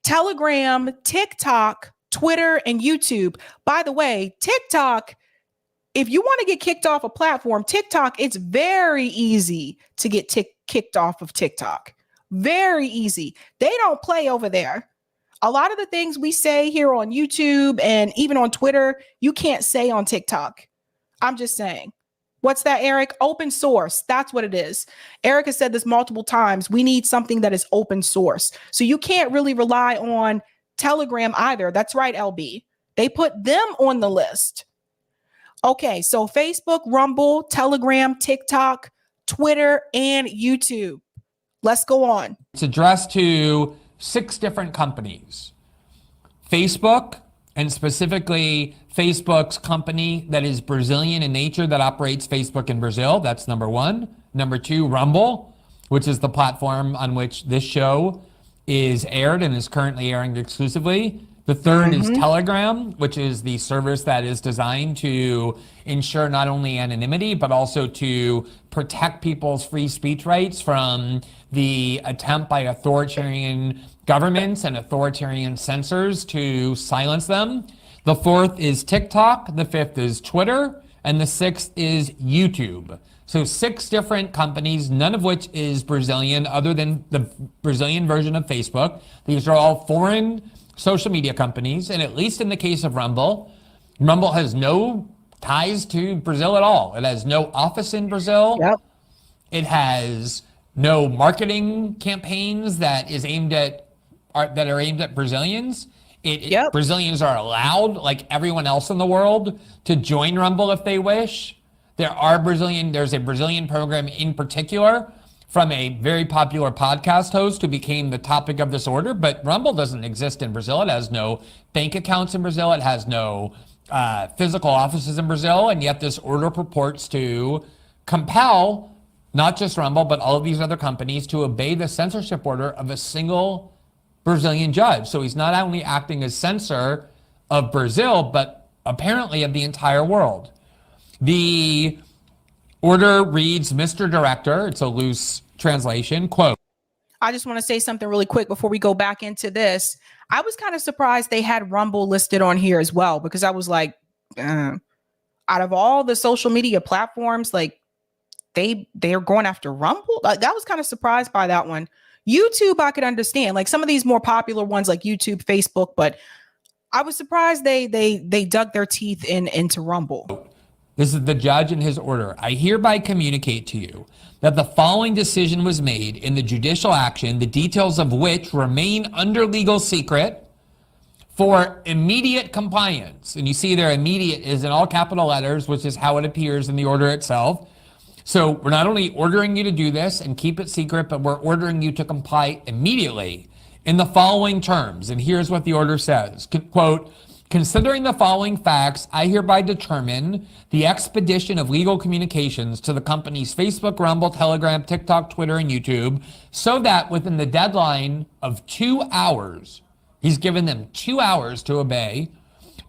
[SPEAKER 1] Telegram, TikTok, Twitter, and YouTube. By the way, TikTok, if you want to get kicked off a platform, TikTok, it's very easy to get kicked off of TikTok. Very easy. They don't play over there. A lot of the things we say here on YouTube and even on Twitter, you can't say on TikTok. I'm just saying. What's that, Eric? Open source. That's what it is. Eric has said this multiple times. We need something that is open source. So you can't really rely on Telegram either. That's right, LB. They put them on the list. Okay, so Facebook, Rumble, Telegram, TikTok, Twitter, and YouTube. Let's go on.
[SPEAKER 3] It's addressed to 6 different companies. Facebook, and specifically Facebook's company that is Brazilian in nature that operates Facebook in Brazil. That's number 1. Number 2, Rumble, which is the platform on which this show is aired and is currently airing exclusively. The third is Telegram, which is the service that is designed to ensure not only anonymity, but also to protect people's free speech rights from the attempt by authoritarian governments and authoritarian censors to silence them. The fourth is TikTok. The fifth is Twitter. And the sixth is YouTube. So 6 different companies, none of which is Brazilian other than the Brazilian version of Facebook. These are all foreign social media companies. And at least in the case of Rumble, Rumble has no ties to Brazil at all. It has no office in Brazil.
[SPEAKER 1] Yep.
[SPEAKER 3] It has no marketing campaigns that are aimed at Brazilians. Brazilians are allowed, like everyone else in the world, to join Rumble if they wish. There's a Brazilian program in particular from a very popular podcast host who became the topic of this order, but Rumble doesn't exist in Brazil. It has no bank accounts in Brazil. It has no physical offices in Brazil, and yet this order purports to compel not just Rumble, but all of these other companies to obey the censorship order of a single Brazilian judge. So he's not only acting as censor of Brazil, but apparently of the entire world. The order reads, Mr. Director, it's a loose translation, quote.
[SPEAKER 1] I just want to say something really quick before we go back into this. I was kind of surprised they had Rumble listed on here as well, because I was like, out of all the social media platforms, like they're going after Rumble. Like, I was kind of surprised by that one. YouTube, I could understand, like some of these more popular ones like YouTube, Facebook, but I was surprised they dug their teeth into Rumble.
[SPEAKER 3] This is the judge in his order. I hereby communicate to you that the following decision was made in the judicial action, the details of which remain under legal secret for immediate compliance. And you see there, immediate is in all capital letters, which is how it appears in the order itself. So we're not only ordering you to do this and keep it secret, but we're ordering you to comply immediately in the following terms. And here's what the order says. Quote, considering the following facts, I hereby determine the expedition of legal communications to the company's Facebook, Rumble, Telegram, TikTok, Twitter, and YouTube, so that within the deadline of 2 hours, he's given them 2 hours to obey,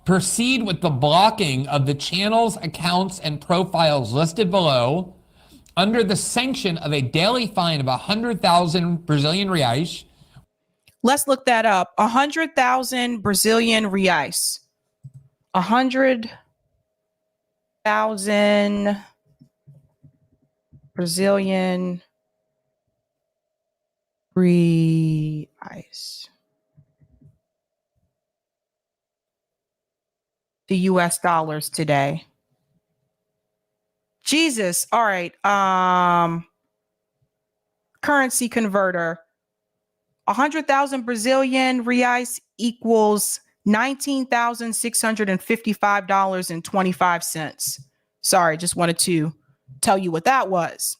[SPEAKER 3] proceed with the blocking of the channels, accounts, and profiles listed below under the sanction of a daily fine of 100,000 Brazilian reais.
[SPEAKER 1] Let's look that up. 100,000 Brazilian reais. 100,000 Brazilian reais. The US dollars today. Jesus. All right. Currency converter. 100,000 Brazilian reais equals $19,655.25. Sorry, just wanted to tell you what that was.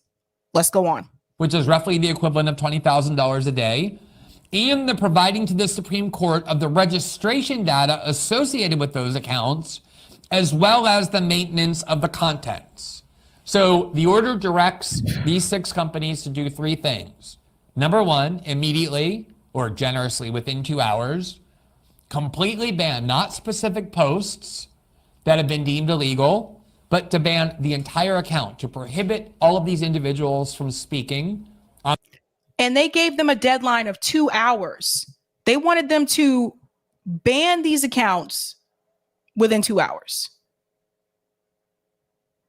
[SPEAKER 1] Let's go on.
[SPEAKER 3] Which is roughly the equivalent of $20,000 a day. And the providing to the Supreme Court of the registration data associated with those accounts, as well as the maintenance of the contents. So the order directs these 6 companies to do 3 things. Number 1, immediately or generously within 2 hours, completely ban not specific posts that have been deemed illegal, but to ban the entire account, to prohibit all of these individuals from speaking.
[SPEAKER 1] And they gave them a deadline of 2 hours. They wanted them to ban these accounts within 2 hours.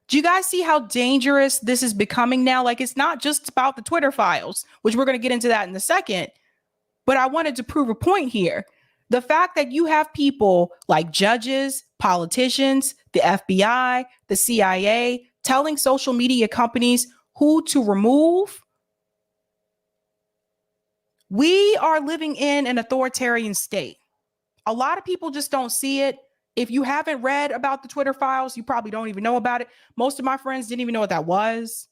[SPEAKER 1] Do you guys see how dangerous this is becoming now? Like, it's not just about the Twitter files, which we're going to get into that in a second. But I wanted to prove a point here. The fact that you have people like judges, politicians, the FBI, the CIA, telling social media companies who to remove. We are living in an authoritarian state. A lot of people just don't see it. If you haven't read about the Twitter files, you probably don't even know about it. Most of my friends didn't even know what that was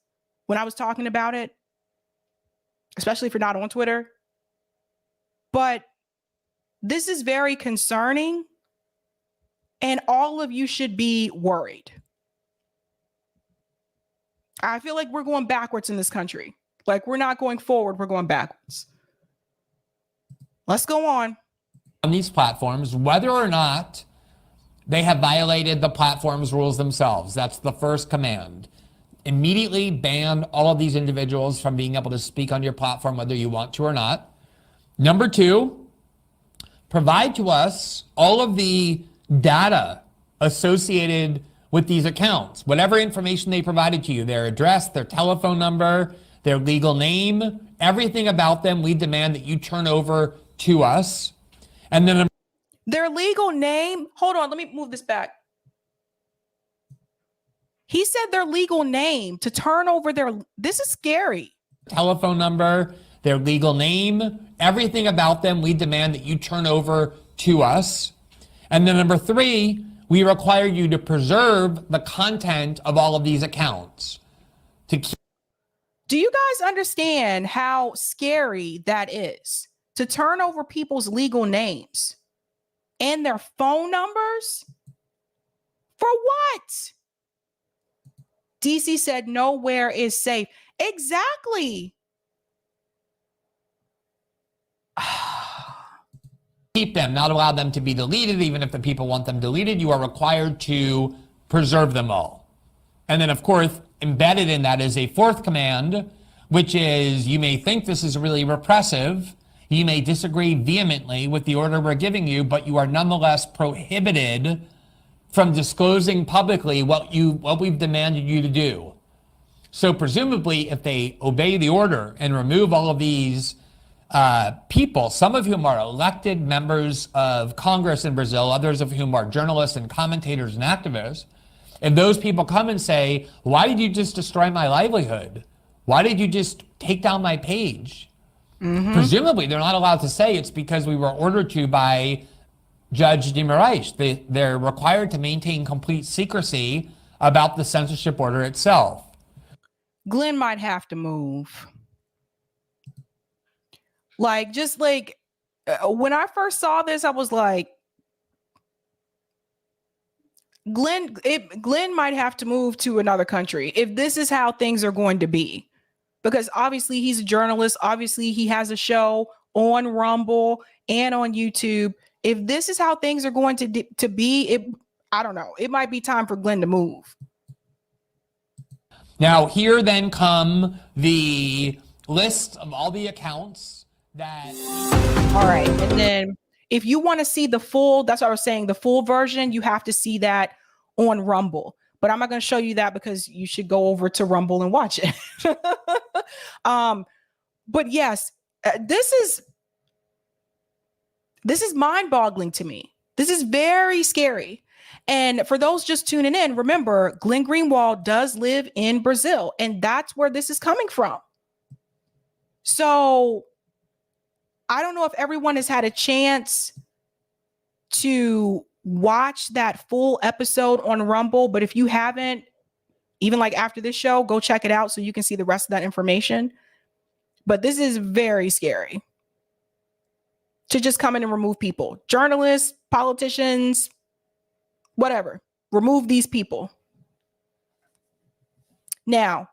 [SPEAKER 1] when I was talking about it, especially if you're not on Twitter. But this is very concerning, and all of you should be worried. I feel like we're going backwards in this country. Like, we're not going forward, we're going backwards. Let's go on.
[SPEAKER 3] On these platforms, whether or not they have violated the platform's rules themselves. That's the first command. Immediately ban all of these individuals from being able to speak on your platform, whether you want to or not. Number 2, provide to us all of the data associated with these accounts. Whatever information they provided to you, their address, their telephone number, their legal name, everything about them, we demand that you turn over to us. And then
[SPEAKER 1] their legal name. Hold on, let me move this back. He said their legal name to turn over their. This is scary.
[SPEAKER 3] Telephone number, their legal name, everything about them, we demand that you turn over to us. And then number 3, we require you to preserve the content of all of these accounts. Do
[SPEAKER 1] you guys understand how scary that is? To turn over people's legal names and their phone numbers? For what? DC said nowhere is safe. Exactly.
[SPEAKER 3] Keep them, not allow them to be deleted. Even if the people want them deleted, you are required to preserve them all. And then, of course, embedded in that is a 4th command, which is you may think this is really repressive. You may disagree vehemently with the order we're giving you, but you are nonetheless prohibited from disclosing publicly what we've demanded you to do. So presumably, if they obey the order and remove all of these people, some of whom are elected members of Congress in Brazil, others of whom are journalists and commentators and activists, if those people come and say, why did you just destroy my livelihood? Why did you just take down my page? Presumably, they're not allowed to say it's because we were ordered to by Judge de Moraes. They're required to maintain complete secrecy about the censorship order itself.
[SPEAKER 1] Glenn might have to move. Like, just like when I first saw this, I was like, Glenn might have to move to another country if this is how things are going to be. Because obviously he's a journalist. Obviously he has a show on Rumble and on YouTube. If this is how things are going to be, I don't know. It might be time for Glenn to move.
[SPEAKER 3] Now, here then come the list of all the accounts that...
[SPEAKER 1] All right. And then if you want to see the full, that's what I was saying, the full version, you have to see that on Rumble. But I'm not going to show you that because you should go over to Rumble and watch it. But yes, this is mind-boggling to me. This is very scary. And for those just tuning in, remember, Glenn Greenwald does live in Brazil, and that's where this is coming from. So I don't know if everyone has had a chance to watch that full episode on Rumble, but if you haven't, even like after this show, go check it out so you can see the rest of that information. But this is very scary to just come in and remove people, journalists, politicians, whatever, remove these people. Now,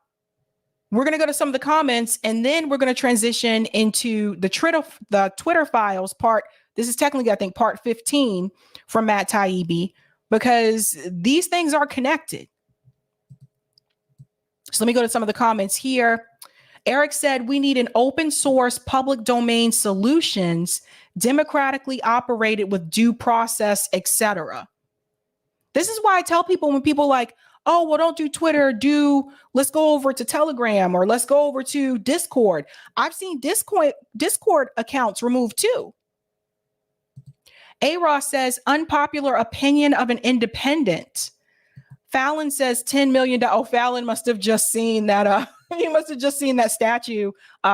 [SPEAKER 1] we're going to go to some of the comments, and then we're going to transition into the Twitter files part. This is technically, I think, part 15 from Matt Taibbi, because these things are connected. So let me go to some of the comments here. Eric said, we need an open source public domain solutions, democratically operated with due process, etc. This is why I tell people when people like, oh, well, don't do Twitter, let's go over to Telegram or let's go over to Discord. I've seen Discord accounts removed too. A-Ross says, unpopular opinion of an independent. Fallon says $10 million. Oh, Fallon must have just seen that. He must have just seen that statue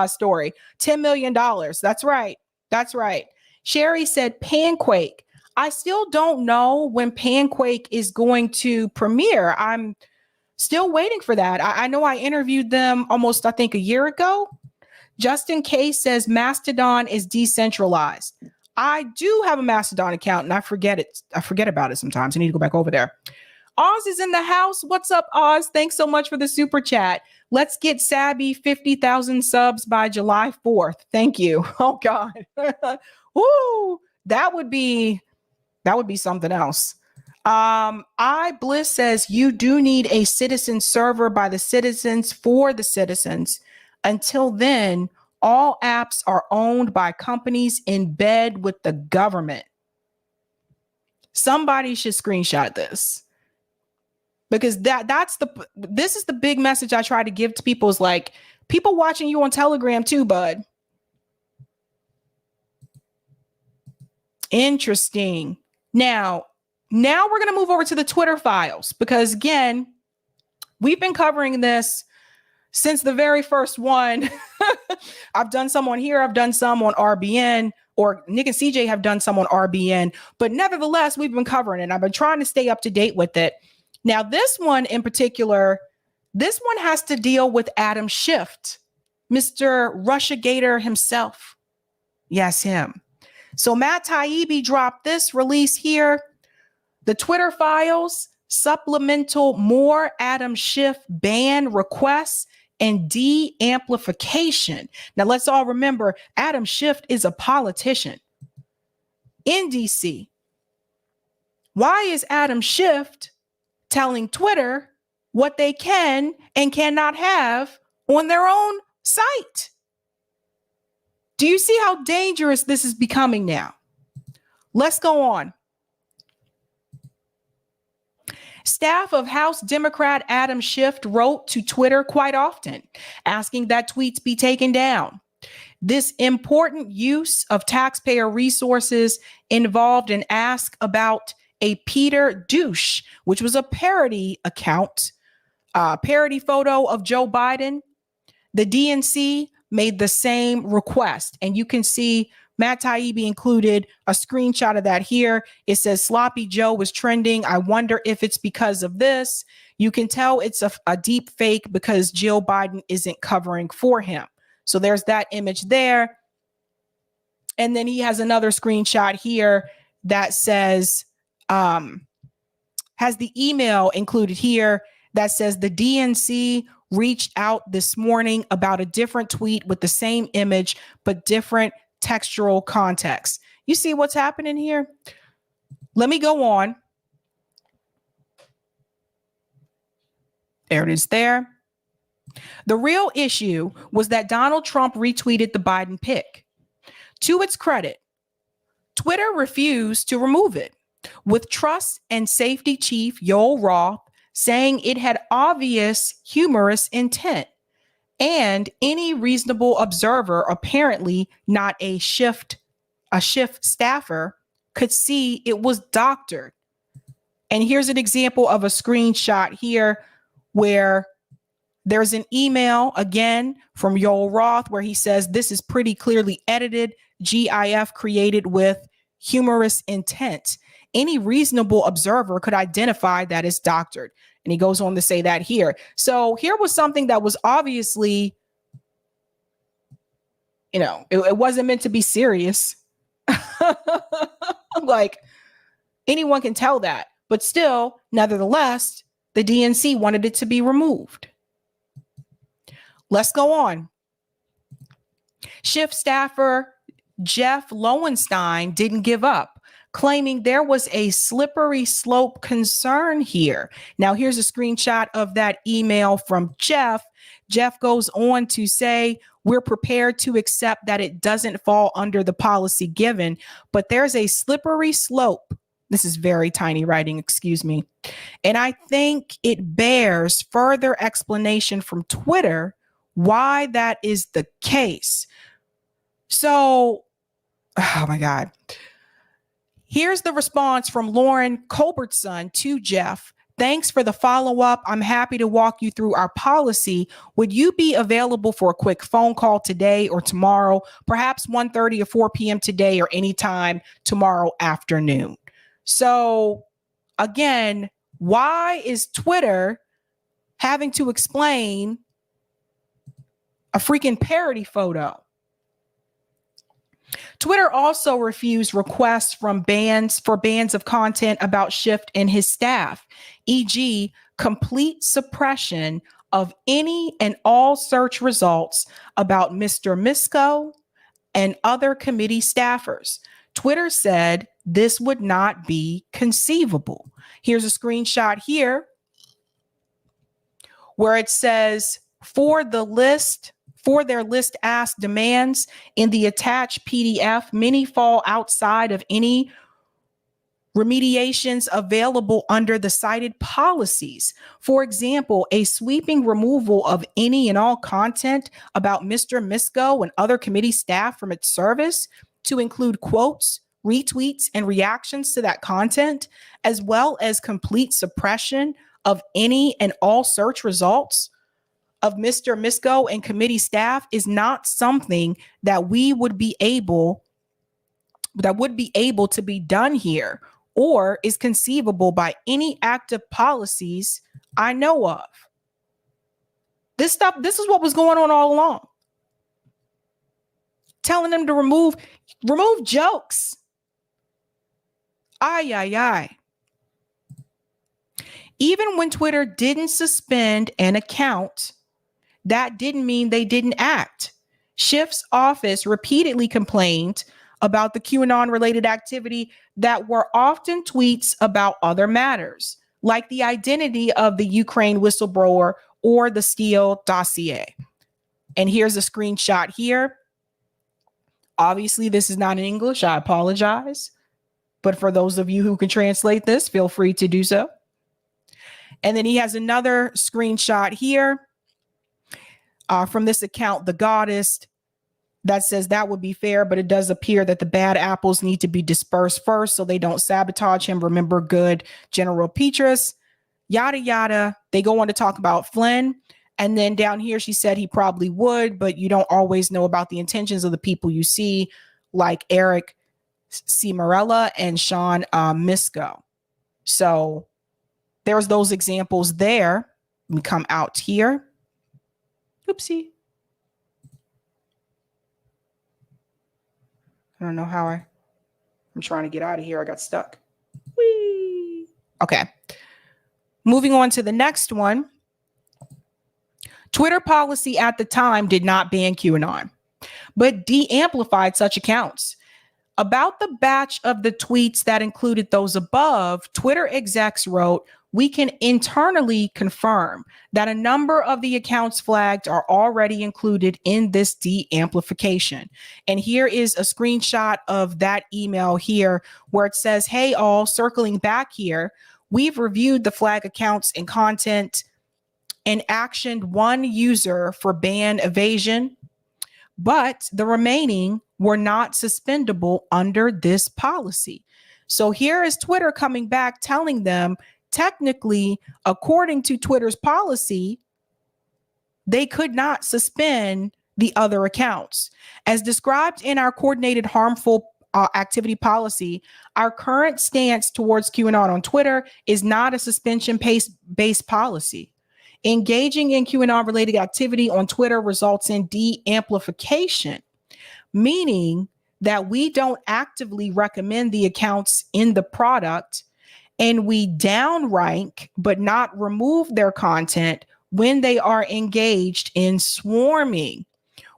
[SPEAKER 1] story. $10 million. That's right. That's right. Sherry said Panquake. I still don't know when Panquake is going to premiere. I'm still waiting for that. I know I interviewed them almost, I think, a year ago. Justin K says Mastodon is decentralized. I do have a Mastodon account and I forget it. I forget about it sometimes. I need to go back over there. Oz is in the house. What's up, Oz? Thanks so much for the super chat. Let's get Sabby 50,000 subs by July 4th. Thank you. Oh God. Woo! That would be something else. Bliss says you do need a citizen server by the citizens for the citizens. Until then, all apps are owned by companies in bed with the government. Somebody should screenshot this. Because this is the big message I try to give to people, is like, people watching you on Telegram too, bud. Interesting. Now we're going to move over to the Twitter files, because again, we've been covering this since the very first one. I've done some on here. I've done some on RBN, or Nick and CJ have done some on RBN, but nevertheless, we've been covering it. I've been trying to stay up to date with it. Now, this one in particular, this one has to deal with Adam Schiff, Mr. Russiagator himself. Yes, him. So Matt Taibbi dropped this release here. The Twitter files, supplemental more Adam Schiff ban requests and de-amplification. Now, let's all remember, Adam Schiff is a politician in DC. Why is Adam Schiff telling Twitter what they can and cannot have on their own site. Do you see how dangerous this is becoming now? Let's go on. Staff of House Democrat Adam Schiff wrote to Twitter quite often, asking that tweets be taken down. This important use of taxpayer resources involved an ask about a Peter Douche, which was a parody account, parody photo of Joe Biden. The DNC made the same request, and you can see Matt Taibbi included a screenshot of that here. It says Sloppy Joe was trending. I wonder if it's because of this. You can tell it's a deep fake because Jill Biden isn't covering for him. So there's that image there. And then he has another screenshot here that says, has the email included here that says the DNC reached out this morning about a different tweet with the same image, but different textual context. You see what's happening here? Let me go on. There it is there. The real issue was that Donald Trump retweeted the Biden pic. To its credit, Twitter refused to remove it, with Trust and Safety Chief Yoel Roth saying it had obvious humorous intent. And any reasonable observer, apparently not a Schiff staffer, could see it was doctored. And here's an example of a screenshot here where there's an email again from Yoel Roth where he says this is pretty clearly edited, GIF created with humorous intent. Any reasonable observer could identify that it's doctored. And he goes on to say that here. So here was something that was obviously, it wasn't meant to be serious. Like anyone can tell that. But still, nevertheless, the DNC wanted it to be removed. Let's go on. Schiff staffer Jeff Lowenstein didn't give up, claiming there was a slippery slope concern here. Now, here's a screenshot of that email from Jeff. Jeff goes on to say, we're prepared to accept that it doesn't fall under the policy given, but there's a slippery slope. This is very tiny writing, excuse me. And I think it bears further explanation from Twitter why that is the case. So, oh my God. Here's the response from Lauren Culbertson to Jeff. Thanks for the follow-up. I'm happy to walk you through our policy. Would you be available for a quick phone call today or tomorrow, perhaps 1:30 or 4 p.m. today or anytime tomorrow afternoon? So again, why is Twitter having to explain a freaking parody photo? Twitter also refused requests from bans of content about Schiff and his staff, e.g., complete suppression of any and all search results about Mr. Misko and other committee staffers. Twitter said this would not be conceivable. Here's a screenshot here where it says, for their list ask demands in the attached PDF, many fall outside of any remediations available under the cited policies. For example, a sweeping removal of any and all content about Mr. Misko and other committee staff from its service to include quotes, retweets, and reactions to that content, as well as complete suppression of any and all search results of Mr. Misko and committee staff is not something that would be able to be done here or is conceivable by any active policies I know of. This is what was going on all along. Telling them to remove jokes. Ay. Even when Twitter didn't suspend an account, that didn't mean they didn't act. Schiff's office repeatedly complained about the QAnon-related activity that were often tweets about other matters, like the identity of the Ukraine whistleblower or the Steele dossier. And here's a screenshot here. Obviously, this is not in English. I apologize. But for those of you who can translate this, feel free to do so. And then he has another screenshot here from this account, The Goddess, that says that would be fair, but it does appear that the bad apples need to be dispersed first so they don't sabotage him. Remember, good General Petrus, yada, yada. They go on to talk about Flynn. And then down here, she said he probably would, but you don't always know about the intentions of the people you see, like Eric Cimarella and Sean Misko. So there's those examples there. We come out here. Oopsie. I don't know how I'm trying to get out of here. I got stuck. Whee! Okay. Moving on to the next one. Twitter policy at the time did not ban QAnon, but de-amplified such accounts. About the batch of the tweets that included those above, Twitter execs wrote, "We can internally confirm that a number of the accounts flagged are already included in this de-amplification." And here is a screenshot of that email here where it says, "Hey all, circling back here, we've reviewed the flag accounts and content and actioned one user for ban evasion, but the remaining were not suspendable under this policy." So here is Twitter coming back telling them, technically, according to Twitter's policy, they could not suspend the other accounts. As described in our coordinated harmful activity policy, our current stance towards QAnon on Twitter is not a suspension-based policy. Engaging in QAnon-related activity on Twitter results in de-amplification, meaning that we don't actively recommend the accounts in the product, and we downrank but not remove their content when they are engaged in swarming.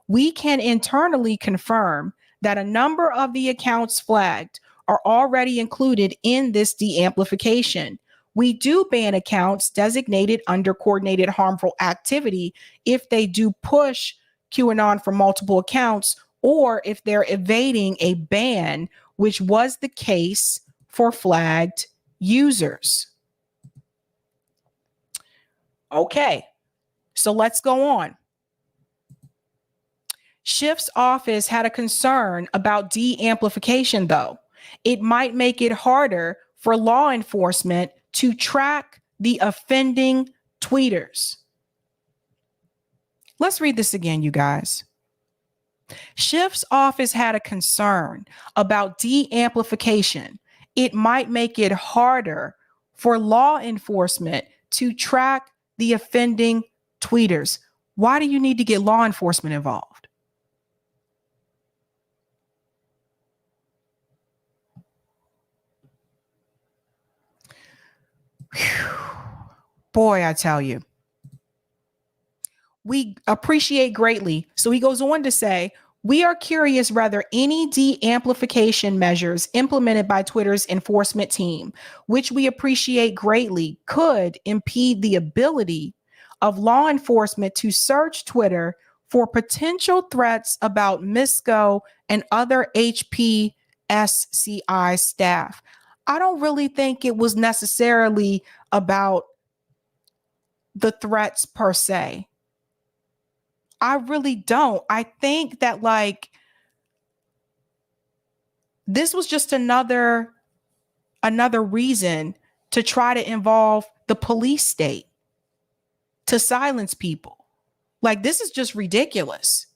[SPEAKER 1] We can internally confirm that a number of the accounts flagged are already included in this de-amplification. We do ban accounts designated under coordinated harmful activity if they do push QAnon from multiple accounts or if they're evading a ban, which was the case for flagged users. Okay, so let's go on. Schiff's office had a concern about de-amplification, though. It might make it harder for law enforcement to track the offending tweeters. Let's read this again, you guys. Schiff's office had a concern about de-amplification. It might make it harder for law enforcement to track the offending tweeters. Why do you need to get law enforcement involved? Whew. Boy, I tell you, we appreciate greatly. So he goes on to say, we are curious whether any de-amplification measures implemented by Twitter's enforcement team, which we appreciate greatly, could impede the ability of law enforcement to search Twitter for potential threats about Misko and other HPSCI staff. I don't really think it was necessarily about the threats per se. I really don't. I think that like this was just another reason to try to involve the police state to silence people. Like this is just ridiculous.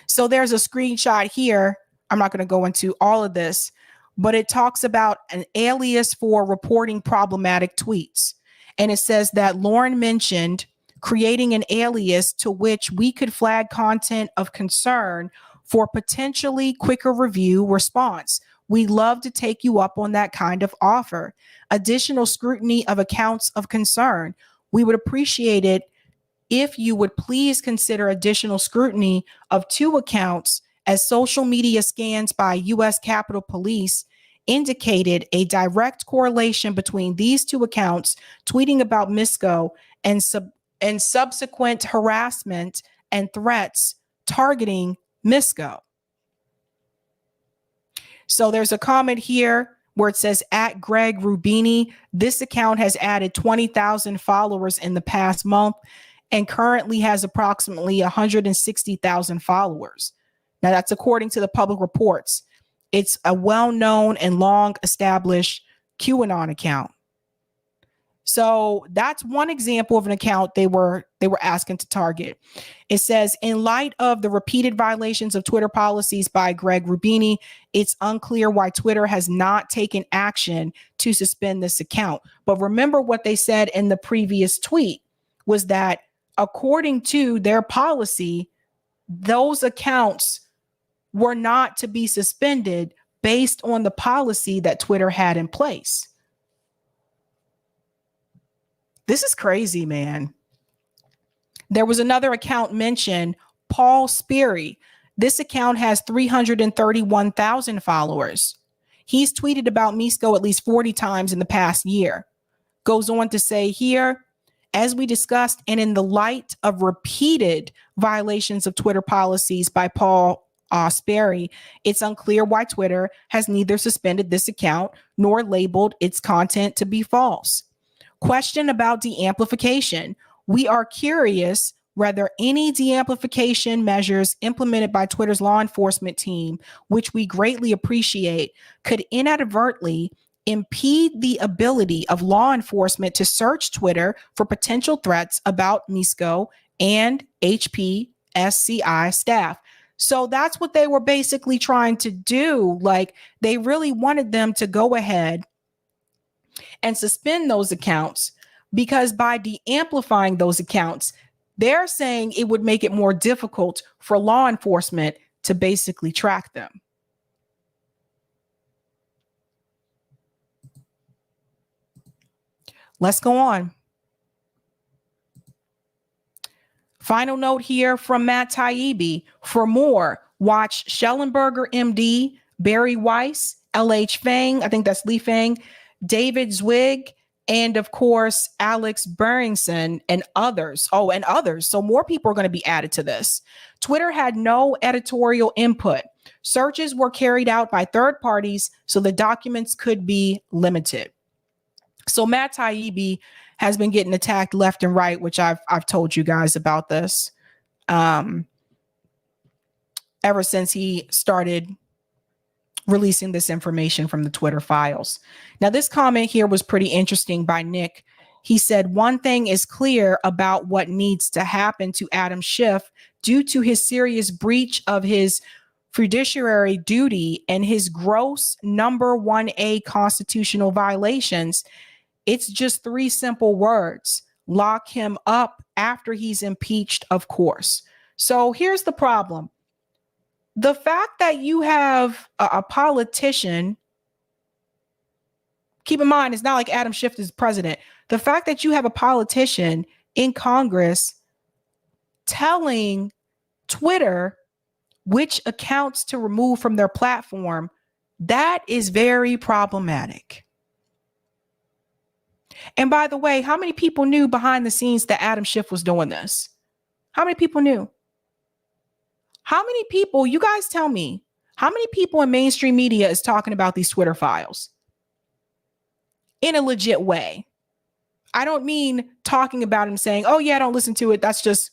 [SPEAKER 1] So there's a screenshot here. I'm not going to go into all of this, but it talks about an alias for reporting problematic tweets. And it says that Lauren mentioned creating an alias to which we could flag content of concern for potentially quicker review response. We'd love to take you up on that kind of offer. Additional scrutiny of accounts of concern. We would appreciate it if you would please consider additional scrutiny of 2 accounts, as social media scans by U.S. Capitol Police indicated a direct correlation between these 2 accounts tweeting about Misko and and subsequent harassment and threats targeting Misko. So there's a comment here where it says at Greg Rubini, this account has added 20,000 followers in the past month and currently has approximately 160,000 followers. Now that's according to the public reports. It's a well-known and long-established QAnon account. So that's one example of an account they were asking to target. It says, in light of the repeated violations of Twitter policies by Greg Rubini, it's unclear why Twitter has not taken action to suspend this account. But remember what they said in the previous tweet was that according to their policy, those accounts were not to be suspended based on the policy that Twitter had in place. This is crazy, man. There was another account mentioned, Paul Sperry. This account has 331,000 followers. He's tweeted about Misko at least 40 times in the past year. Goes on to say here, as we discussed, and in the light of repeated violations of Twitter policies by Paul Sperry, it's unclear why Twitter has neither suspended this account nor labeled its content to be false. Question about de-amplification. We are curious whether any de-amplification measures implemented by Twitter's law enforcement team, which we greatly appreciate, could inadvertently impede the ability of law enforcement to search Twitter for potential threats about Misko and HPSCI staff. So that's what they were basically trying to do. Like, they really wanted them to go ahead and suspend those accounts, because by de-amplifying those accounts, they're saying it would make it more difficult for law enforcement to basically track them. Let's go on. Final note here from Matt Taibbi. For more, watch Schellenberger MD, Barry Weiss, LH Fang, I think that's Lee Fang, David Zwig, and of course, Alex Beringson and others. Oh, and others. So more people are going to be added to this. Twitter had no editorial input. Searches were carried out by third parties, so the documents could be limited. So Matt Taibbi has been getting attacked left and right, which I've told you guys about this ever since he started releasing this information from the Twitter files. Now, this comment here was pretty interesting by Nick. He said, one thing is clear about what needs to happen to Adam Schiff due to his serious breach of his fiduciary duty and his gross number 1A constitutional violations. It's just three simple words. Lock him up after he's impeached, of course. So here's the problem. The fact that you have a politician, keep in mind, it's not like Adam Schiff is president. The fact that you have a politician in Congress telling Twitter which accounts to remove from their platform, that is very problematic. And by the way, how many people knew behind the scenes that Adam Schiff was doing this? How many people knew? How many people, you guys tell me, how many people in mainstream media is talking about these Twitter files in a legit way? I don't mean talking about him saying, oh yeah, don't listen to it. That's just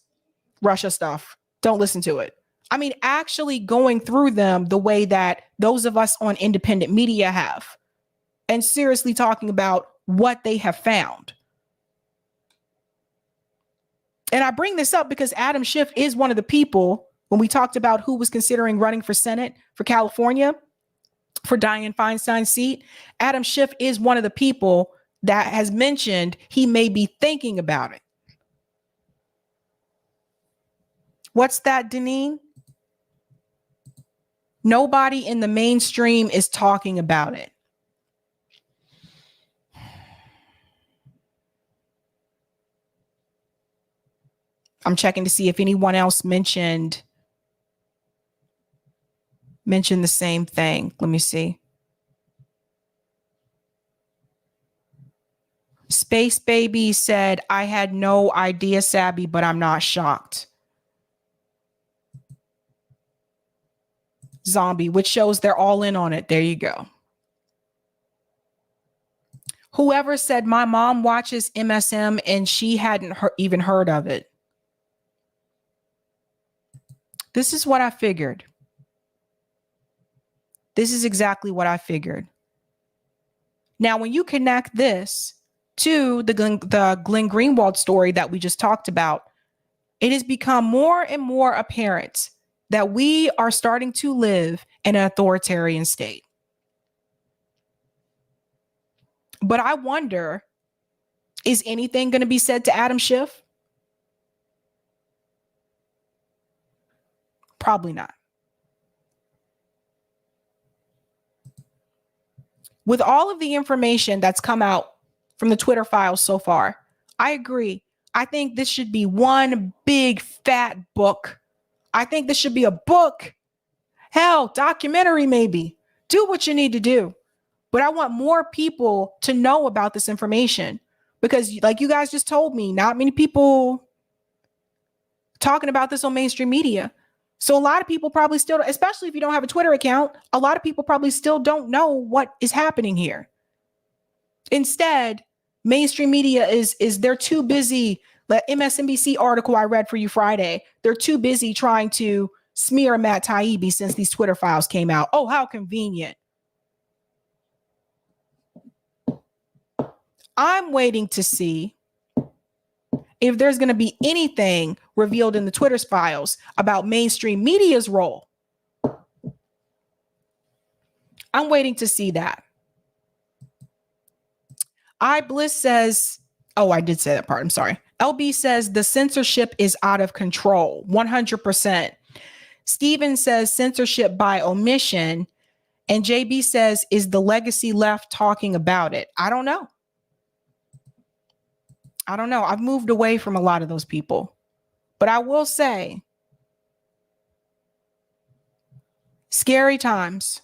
[SPEAKER 1] Russia stuff. Don't listen to it. I mean, actually going through them the way that those of us on independent media have, and seriously talking about what they have found. And I bring this up because Adam Schiff is one of the people, when we talked about who was considering running for Senate for California, for Dianne Feinstein's seat, Adam Schiff is one of the people that has mentioned he may be thinking about it. What's that, Deneen? Nobody in the mainstream is talking about it. I'm checking to see if anyone else mentioned the same thing. Let me see. Space Baby said, I had no idea, Sabby, but I'm not shocked. Zombie, which shows they're all in on it. There you go. Whoever said my mom watches MSM and she hadn't even heard of it. This is what I figured. This is exactly what I figured. Now, when you connect this to the Glenn Greenwald story that we just talked about, it has become more and more apparent that we are starting to live in an authoritarian state. But I wonder, is anything going to be said to Adam Schiff? Probably not. With all of the information that's come out from the Twitter files so far, I agree. I think this should be one big fat book. I think this should be a book. Hell, documentary maybe. Do what you need to do. But I want more people to know about this information because, like you guys just told me, not many people talking about this on mainstream media. So a lot of people probably still, especially if you don't have a Twitter account, a lot of people probably still don't know what is happening here. Instead, mainstream media is they're too busy. The MSNBC article I read for you Friday, they're too busy trying to smear Matt Taibbi since these Twitter files came out. Oh, how convenient. I'm waiting to see if there's going to be anything revealed in the Twitter's files about mainstream media's role. I'm waiting to see that. Bliss says, oh, I did say that part. I'm sorry. LB says the censorship is out of control. 100%. Steven says censorship by omission. And JB says, is the legacy left talking about it? I don't know. I've moved away from a lot of those people. But I will say, scary times.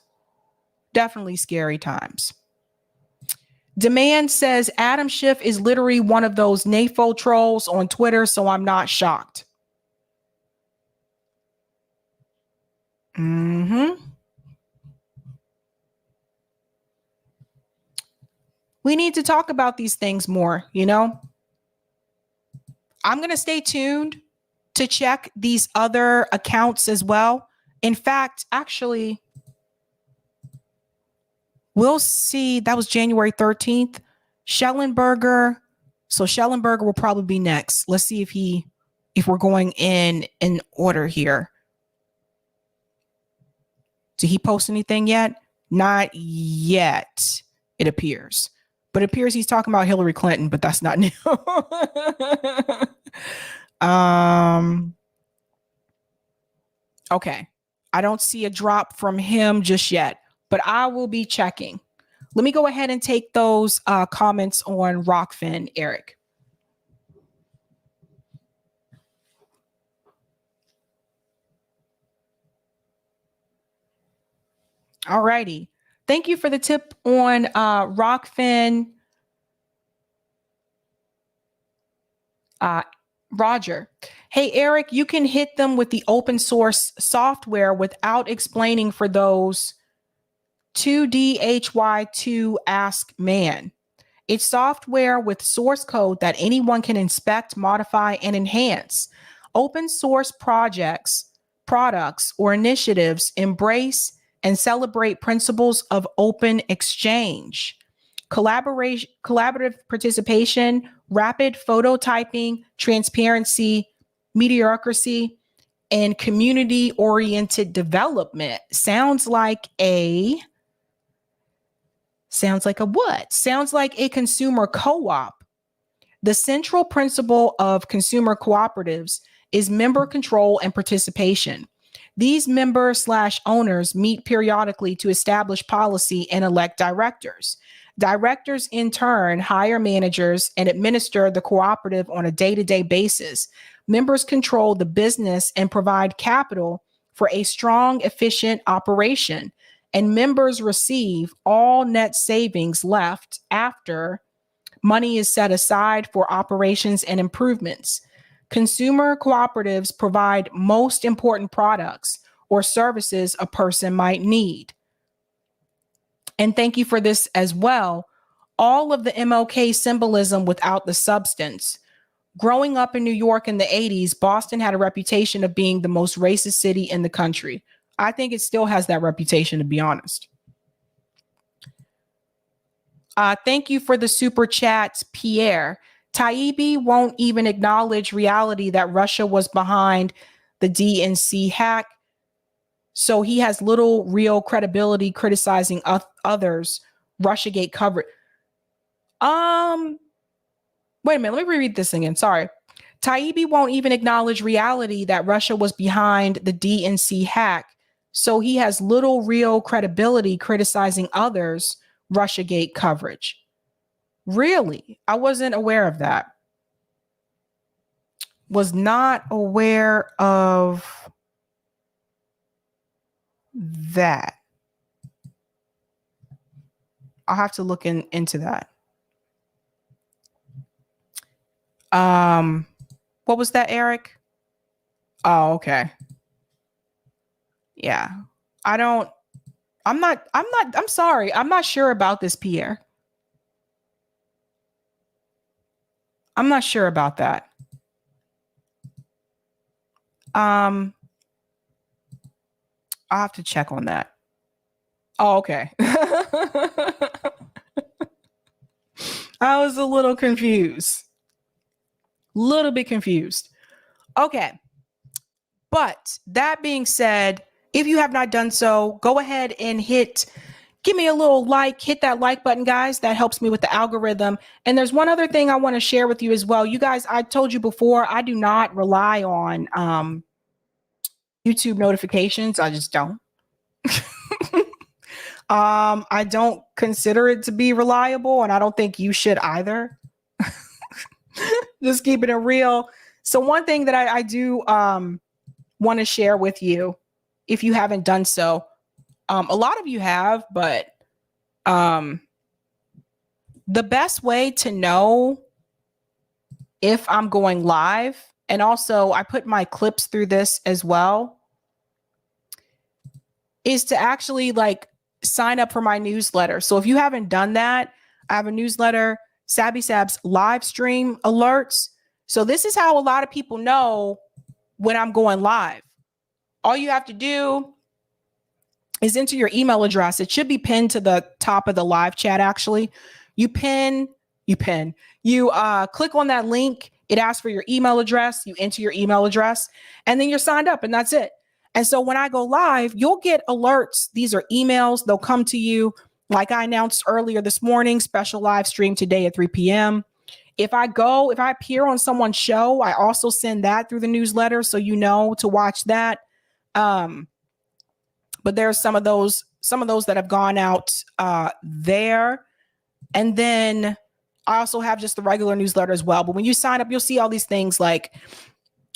[SPEAKER 1] Definitely scary times. Demand says Adam Schiff is literally one of those NAFO trolls on Twitter, so I'm not shocked. We need to talk about these things more, you know? I'm going to stay tuned to check these other accounts as well. In fact, actually, we'll see. That was January 13th. Schellenberger. So Schellenberger will probably be next. Let's see if we're going in order here. Did he post anything yet? Not yet, it appears. But it appears he's talking about Hillary Clinton, but that's not new. Okay. I don't see a drop from him just yet, but I will be checking. Let me go ahead and take those comments on Rockfin, Eric. All righty. Thank you for the tip on Rockfin. Roger. Hey, Eric, you can hit them with the open source software without explaining for those 2DHY2 Ask Man. It's software with source code that anyone can inspect, modify, and enhance. Open source products, or initiatives embrace and celebrate principles of open exchange, collaborative participation, rapid phototyping, transparency, meritocracy, and community-oriented development. Sounds like a what? Sounds like a consumer co-op. The central principle of consumer cooperatives is member control and participation. These members/owners meet periodically to establish policy and elect directors. Directors, in turn, hire managers and administer the cooperative on a day-to-day basis. Members control the business and provide capital for a strong, efficient operation. And members receive all net savings left after Money is set aside for operations and improvements. Consumer cooperatives provide most important products or services a person might need. And thank you for this as well. All of the MLK symbolism without the substance. Growing up in New York in the 80s, Boston had a reputation of being the most racist city in the country. I think it still has that reputation, to be honest. Thank you for the super chats, Pierre. Taibbi won't even acknowledge reality that Russia was behind the DNC hack. So he has little real credibility criticizing others. Russiagate coverage. Wait a minute. Let me reread this again. Sorry. Taibbi won't even acknowledge reality that Russia was behind the DNC hack. So he has little real credibility criticizing others. Russiagate coverage. Really? I wasn't aware of that. Was not aware of that. I'll have to look into that. What was that, Eric? Oh, okay. Yeah. I'm sorry. I'm not sure about this, Pierre. I'm not sure about that. I'll have to check on that. Oh, okay. I was a little confused. Little bit confused. Okay. But that being said, if you have not done so, go ahead and give me a little like, hit that like button, guys. That helps me with the algorithm. And there's one other thing I want to share with you as well. You guys, I told you before, I do not rely on YouTube notifications. I just don't. I don't consider it to be reliable, and I don't think you should either. Just keeping it real. So one thing that I do want to share with you, if you haven't done so, a lot of you have, but the best way to know if I'm going live, and also I put my clips through this as well, is to actually sign up for my newsletter. So if you haven't done that, I have a newsletter, Sabs live stream alerts. So this is how a lot of people know when I'm going live. All you have to do is enter your email address. It should be pinned to the top of the live chat. Actually, you click on that link. It asks for your email address. You enter your email address, and then you're signed up, and that's it. And so when I go live, you'll get alerts. These are emails. They'll come to you. Like I announced earlier this morning, special live stream today at 3 p.m. If I appear on someone's show, I also send that through the newsletter, so you know to watch that. But there's some of those that have gone out there. And then I also have just the regular newsletter as well. But when you sign up, you'll see all these things like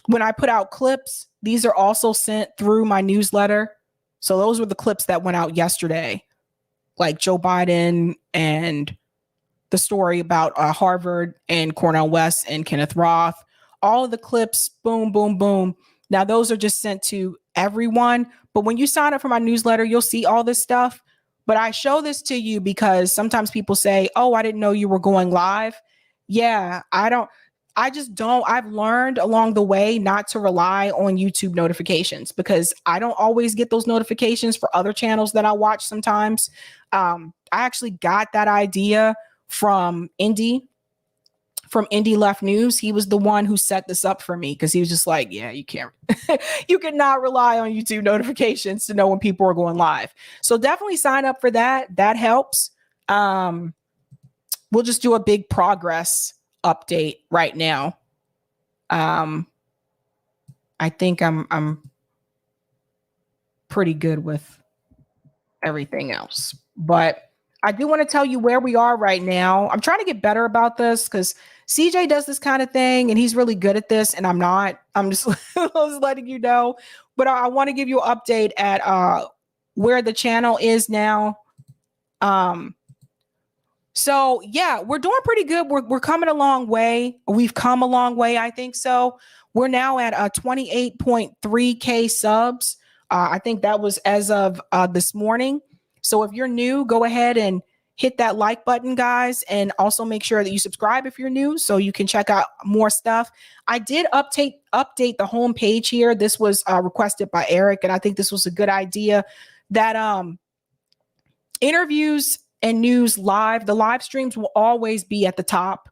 [SPEAKER 1] when I put out clips, these are also sent through my newsletter. So those were the clips that went out yesterday, like Joe Biden and the story about Harvard and Cornell West and Kenneth Roth. All of the clips, boom, boom, boom. Now, those are just sent to everyone. But when you sign up for my newsletter, you'll see all this stuff. But I show this to you because sometimes people say, oh, I didn't know you were going live. Yeah, I've learned along the way not to rely on YouTube notifications because I don't always get those notifications for other channels that I watch sometimes. I actually got that idea from Indy Left News. He was the one who set this up for me because he was just like, yeah, you can't, you cannot rely on YouTube notifications to know when people are going live. So definitely sign up for that. That helps. We'll just do a big progress update right now. I think I'm pretty good with everything else, but I do want to tell you where we are right now. I'm trying to get better about this because CJ does this kind of thing and he's really good at this and I'm not. I'm just letting you know, but I want to give you an update at where the channel is now. So yeah, we're doing pretty good. We're coming a long way. We've come a long way, I think so. We're now at 28.3K subs. I think that was as of this morning. So if you're new, go ahead and hit that like button, guys, and also make sure that you subscribe if you're new so you can check out more stuff. I did update the homepage here. This was requested by Eric, and I think this was a good idea that interviews and news live, the live streams will always be at the top.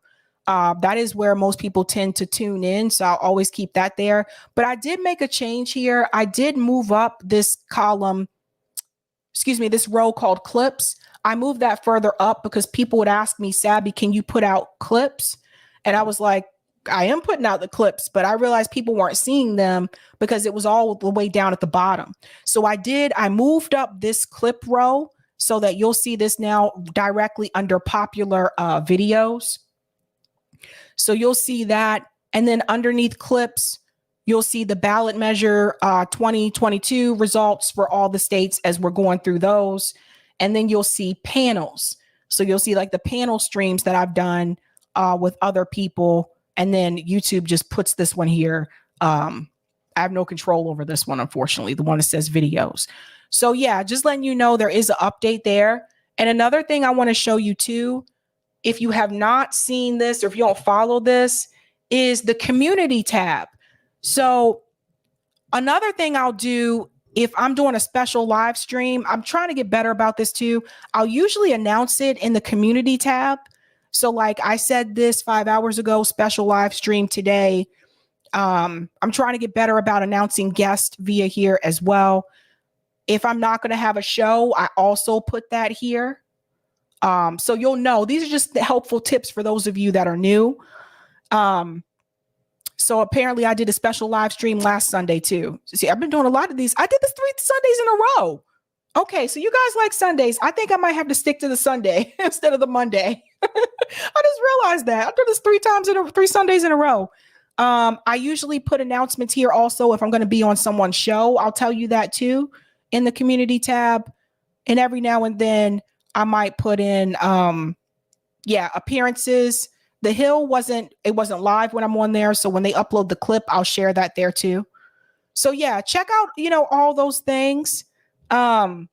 [SPEAKER 1] That is where most people tend to tune in. So I'll always keep that there. But I did make a change here. I did move up this column, this row called clips. I moved that further up because people would ask me, Sabby, can you put out clips? And I was like, I am putting out the clips, but I realized people weren't seeing them because it was all the way down at the bottom. So I moved up this clip row so that you'll see this now directly under popular videos. So you'll see that. And then underneath clips, you'll see the ballot measure 2022 results for all the states as we're going through those. And then you'll see panels. So you'll see like the panel streams that I've done with other people. And then YouTube just puts this one here. I have no control over this one, unfortunately, the one that says videos. So yeah, just letting you know there is an update there. And another thing I want to show you too, if you have not seen this or if you don't follow this, is the community tab. So another thing I'll do if I'm doing a special live stream, I'm trying to get better about this too. I'll usually announce it in the community tab. So like I said this 5 hours ago, special live stream today. I'm trying to get better about announcing guests via here as well. If I'm not going to have a show, I also put that here. So you'll know these are just the helpful tips for those of you that are new. So apparently I did a special live stream last Sunday too. See, I've been doing a lot of these. I did this 3 Sundays in a row. Okay, so you guys like Sundays. I think I might have to stick to the Sunday instead of the Monday. I just realized that. I did this 3 Sundays in a row. I usually put announcements here also if I'm going to be on someone's show. I'll tell you that too in the community tab. And every now and then I might put in appearances. The Hill wasn't live when I'm on there. So when they upload the clip, I'll share that there too. So yeah, check out, all those things. I'm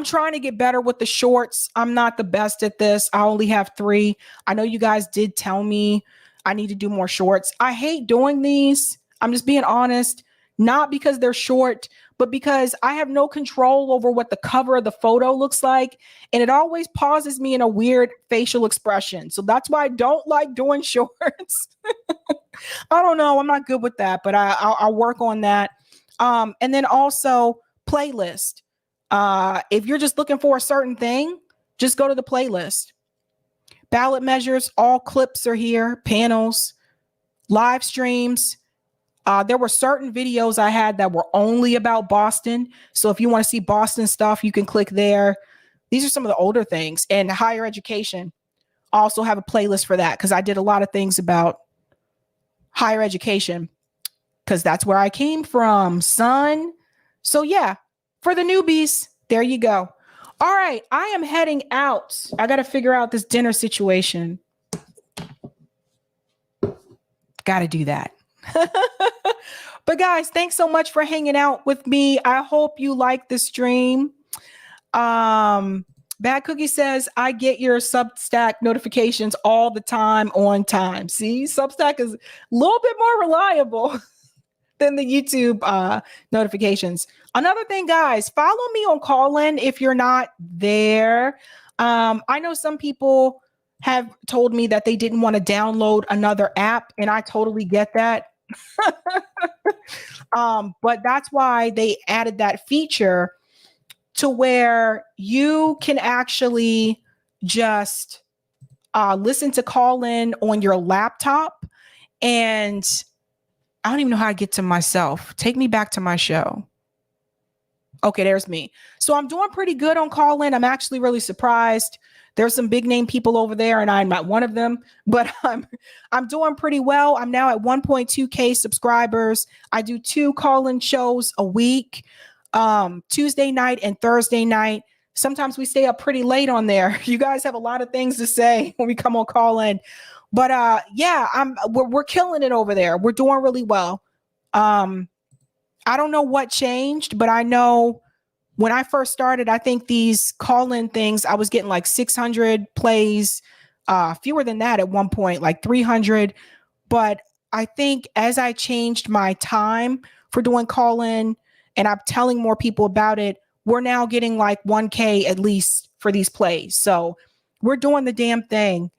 [SPEAKER 1] trying to get better with the shorts. I'm not the best at this. I only have 3. I know you guys did tell me I need to do more shorts. I hate doing these. I'm just being honest, not because they're short, but because I have no control over what the cover of the photo looks like. And it always pauses me in a weird facial expression. So that's why I don't like doing shorts. I don't know. I'm not good with that, but I'll work on that. And then also playlist. If you're just looking for a certain thing, just go to the playlist. Ballot measures, all clips are here, panels, live streams. There were certain videos I had that were only about Boston. So if you want to see Boston stuff, you can click there. These are some of the older things. And higher education. I also have a playlist for that because I did a lot of things about higher education because that's where I came from, son. So yeah, for the newbies, there you go. All right, I am heading out. I got to figure out this dinner situation. Got to do that. But guys, thanks so much for hanging out with me. I hope you like the stream. Bad Cookie says, I get your Substack notifications all the time on time. See, Substack is a little bit more reliable than the YouTube notifications. Another thing, guys, follow me on Callin if you're not there. I know some people have told me that they didn't want to download another app, and I totally get that. But that's why they added that feature to where you can actually just listen to Callin on your laptop. And I don't even know how to get to myself. Take me back to my show. Okay, there's me. So I'm doing pretty good on Callin. I'm actually really surprised. There's some big name people over there, and I'm not one of them, but I'm doing pretty well. I'm now at 1.2K subscribers. I do 2 call-in shows a week, Tuesday night and Thursday night. Sometimes we stay up pretty late on there. You guys have a lot of things to say when we come on call in. But yeah, we're killing it over there. We're doing really well. I don't know what changed, but I know when I first started, I think these call-in things, I was getting like 600 plays, fewer than that at one point, like 300. But I think as I changed my time for doing call-in and I'm telling more people about it, we're now getting like 1K at least for these plays. So we're doing the damn thing.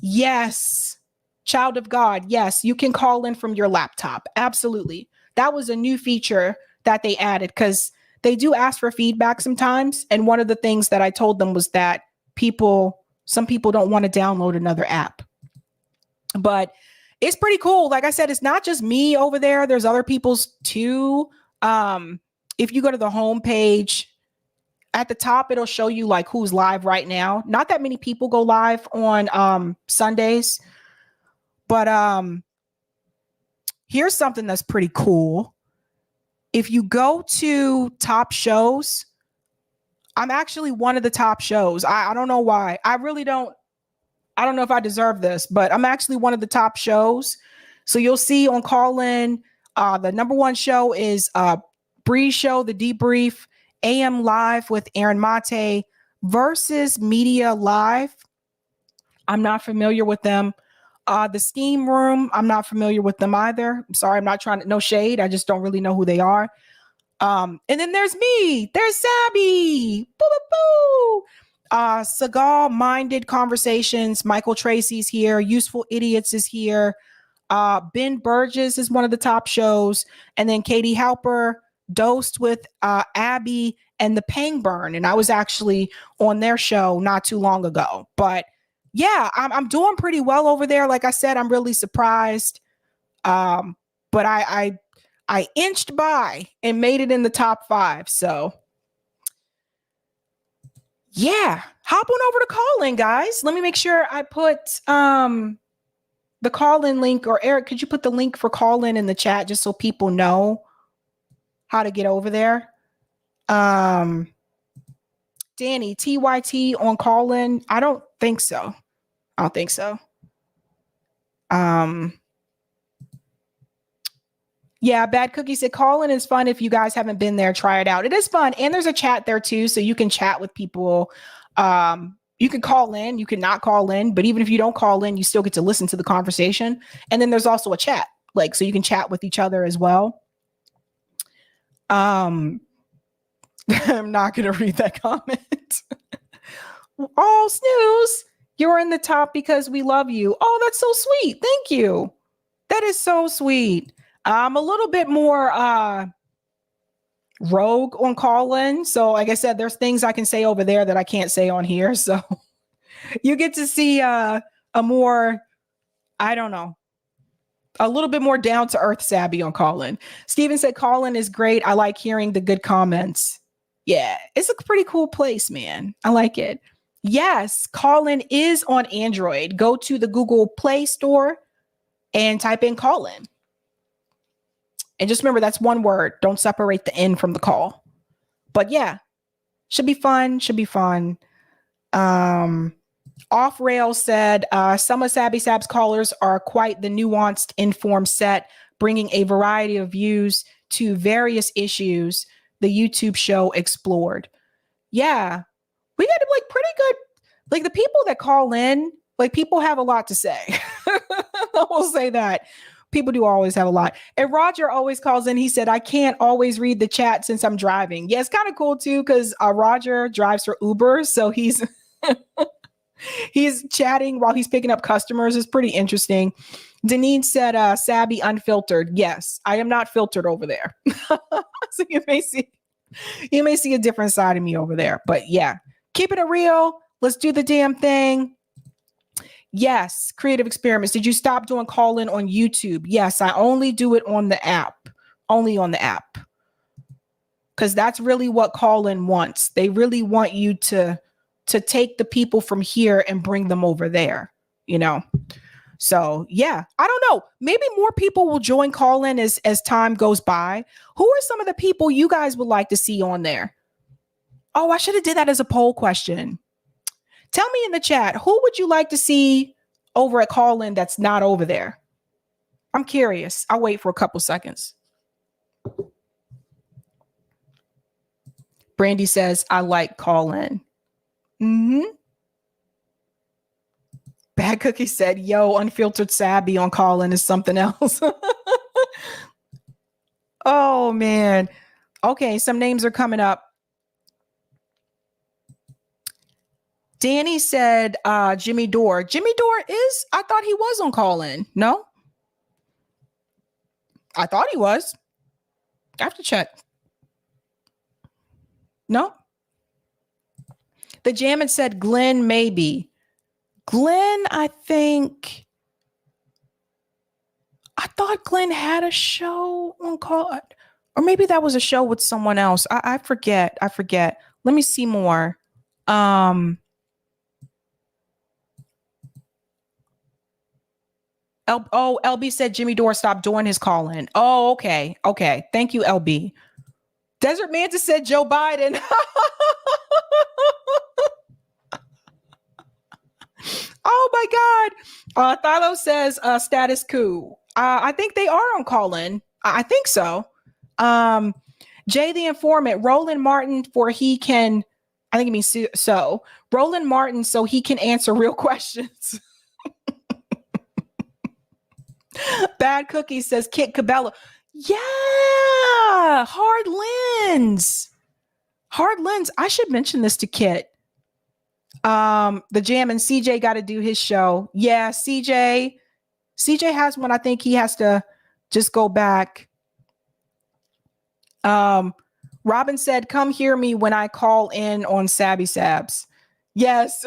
[SPEAKER 1] Yes, child of God. Yes, you can call in from your laptop. Absolutely. That was a new feature that they added because they do ask for feedback sometimes. And one of the things that I told them was that some people don't want to download another app. But it's pretty cool. Like I said, it's not just me over there. There's other people's too. If you go to the homepage, at the top, it'll show you like who's live right now. Not that many people go live on Sundays. But here's something that's pretty cool. If you go to top shows, I'm actually one of the top shows. I don't know why. I don't know if I deserve this, but I'm actually one of the top shows. So you'll see on Call-In, the number one show is Bree's show, The Debrief, AM Live with Aaron Mate, Versus Media Live. I'm not familiar with them. The Steam Room, I'm not familiar with them either. I'm sorry, I'm not trying to, no shade. I just don't really know who they are. And then there's me. There's Sabby. Boo, boo, boo. Seagal Minded Conversations. Michael Tracy's here. Useful Idiots is here. Ben Burgess is one of the top shows. And then Katie Halper, Dosed with Abby and the Pang Burn. And I was actually on their show not too long ago. But yeah, I'm doing pretty well over there. Like I said, I'm really surprised. But I inched by and made it in the top 5. So yeah, hop on over to Call-In, guys. Let me make sure I put the Call-In link, or Eric, could you put the link for Call-In in the chat just so people know how to get over there? Danny, TYT on Call-In? I don't think so. Yeah, Bad Cookie said Call-In is fun. If you guys haven't been there, try it out. It is fun. And there's a chat there too. So you can chat with people. You can call in, you can not call in, but even if you don't call in, you still get to listen to the conversation. And then there's also a chat, like, so you can chat with each other as well. I'm not going to read that comment. Oh, Snooze, you're in the top because we love you. Oh, that's so sweet. Thank you. That is so sweet. I'm a little bit more rogue on Call-In. So like I said, there's things I can say over there that I can't say on here. So you get to see a more, I don't know, a little bit more down to earth Sabby on Call-In. Steven said Call-In is great. I like hearing the good comments. Yeah, it's a pretty cool place, man. I like it. Yes, Call-In is on Android. Go to the Google Play Store and type in Call-In. And just remember, that's one word. Don't separate the N from the call. But yeah, should be fun. Should be fun. Off Rail said, some of Sabby Sab's callers are quite the nuanced, informed set, bringing a variety of views to various issues the YouTube show explored. Yeah, we got like pretty good, like the people that call in, like people have a lot to say. I will say that. People do always have a lot. And Roger always calls in. He said, I can't always read the chat since I'm driving. Yeah, it's kind of cool too, because Roger drives for Uber. So he's he's chatting while he's picking up customers. It's pretty interesting. Deneen said, Sabby unfiltered. Yes, I am not filtered over there. So you may see a different side of me over there. But yeah, keeping it real. Let's do the damn thing. Yes, Creative Experiments. Did you stop doing Call-In on YouTube? Yes, I only do it on the app. Only on the app. Because that's really what Call-In wants. They really want you to take the people from here and bring them over there, you know? So yeah, I don't know. Maybe more people will join Call-In as time goes by. Who are some of the people you guys would like to see on there? Oh, I should have did that as a poll question. Tell me in the chat, who would you like to see over at Call In that's not over there? I'm curious. I'll wait for a couple seconds. Brandy says, I like Call In. Bad Cookie said, yo, unfiltered Sabby on Call In is something else. Oh, man. Okay, some names are coming up. Danny said Jimmy Dore. Jimmy Dore is, I thought he was on Call In. No? I thought he was. I have to check. No? The Jammin said Glenn maybe. Glenn, I thought Glenn had a show on Call, or maybe that was a show with someone else. I forget. Let me see more. LB said Jimmy Dore stopped doing his Call In. Oh, okay. Thank you, LB. Desert Manta said Joe Biden. Oh my God. Thilo says status quo. I think they are on Call In. I think so. Jay the Informant, Roland Martin for he can, I think it means so. Roland Martin so he can answer real questions. Bad Cookie says Kit Cabello. Yeah, Hard Lens. I should mention this to Kit. The Jam and CJ got to do his show. Yeah, CJ has one. I think he has to just go back. Robin said, come hear me when I call in on Sabby Sabs. Yes.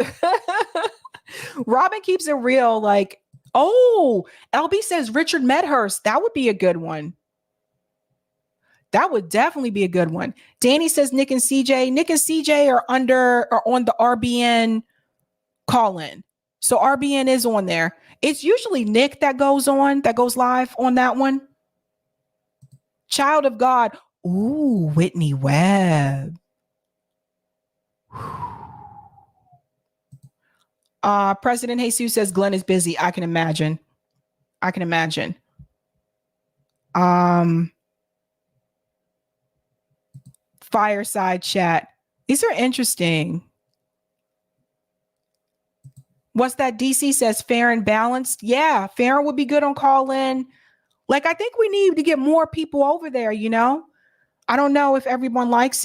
[SPEAKER 1] Robin keeps it real. Like, oh, LB says Richard Medhurst. That would be a good one. That would definitely be a good one. Danny says Nick and CJ. Nick and CJ are on the RBN call-in. So RBN is on there. It's usually Nick that goes live on that one. Child of God. Ooh, Whitney Webb. President Jesus says Glenn is busy. I can imagine. Fireside chat. These are interesting. What's that? DC says fair and balanced. Yeah, fair would be good on Call In. Like, I think we need to get more people over there, you know? I don't know if everyone likes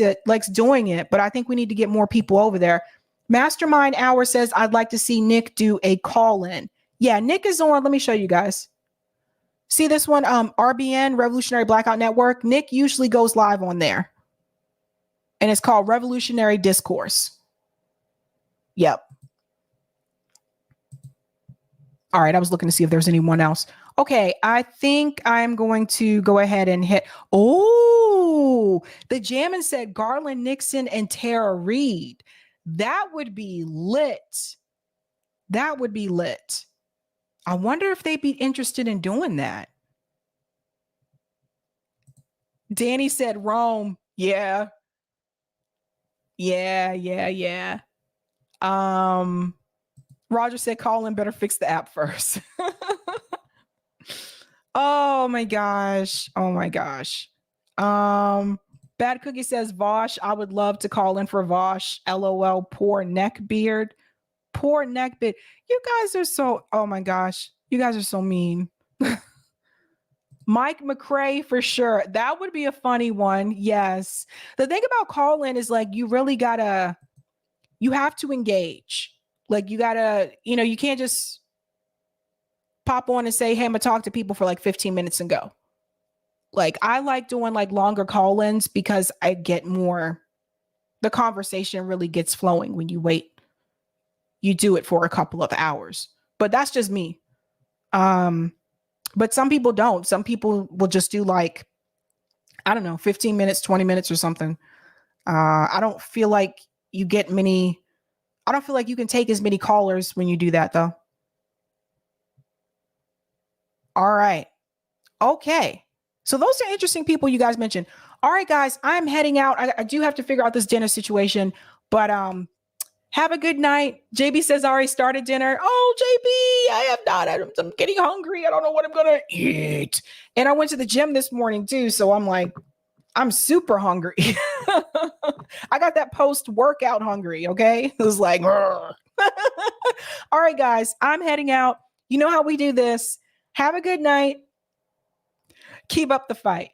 [SPEAKER 1] doing it, but I think we need to get more people over there. Mastermind Hour says, I'd like to see Nick do a call in. Yeah, Nick is on. Let me show you guys. See this one? RBN, Revolutionary Blackout Network. Nick usually goes live on there. And it's called Revolutionary Discourse. Yep. All right, I was looking to see if there's anyone else. Okay, I think I'm going to go ahead and hit. Oh, the Jammin' said Garland Nixon and Tara Reid. That would be lit. That would be lit. I wonder if they'd be interested in doing that. Danny said Rome. Yeah. Yeah. Roger said Colin better fix the app first. Oh my gosh. Bad Cookie says Vosh. I would love to call in for Vosh. LOL. Poor neck beard. You guys are so, oh my gosh. You guys are so mean. Mike McCrae for sure. That would be a funny one. Yes. The thing about call in is like, you have to engage. Like you gotta, you can't just pop on and say, hey, I'm gonna talk to people for like 15 minutes and go. Like I like doing like longer call-ins because I get more, the conversation really gets flowing when you wait. You do it for a couple of hours, but that's just me. But some people don't. Some people will just do like, I don't know, 15 minutes, 20 minutes or something. I don't feel like you can take as many callers when you do that though. All right. Okay. So those are interesting people you guys mentioned. All right, guys, I'm heading out. I do have to figure out this dinner situation, but have a good night. JB says I already started dinner. Oh, JB, I have not. I'm getting hungry. I don't know what I'm gonna eat. And I went to the gym this morning too, so I'm like, I'm super hungry. I got that post-workout hungry, okay? It was like, all right, guys, I'm heading out. You know how we do this. Have a good night. Keep up the fight.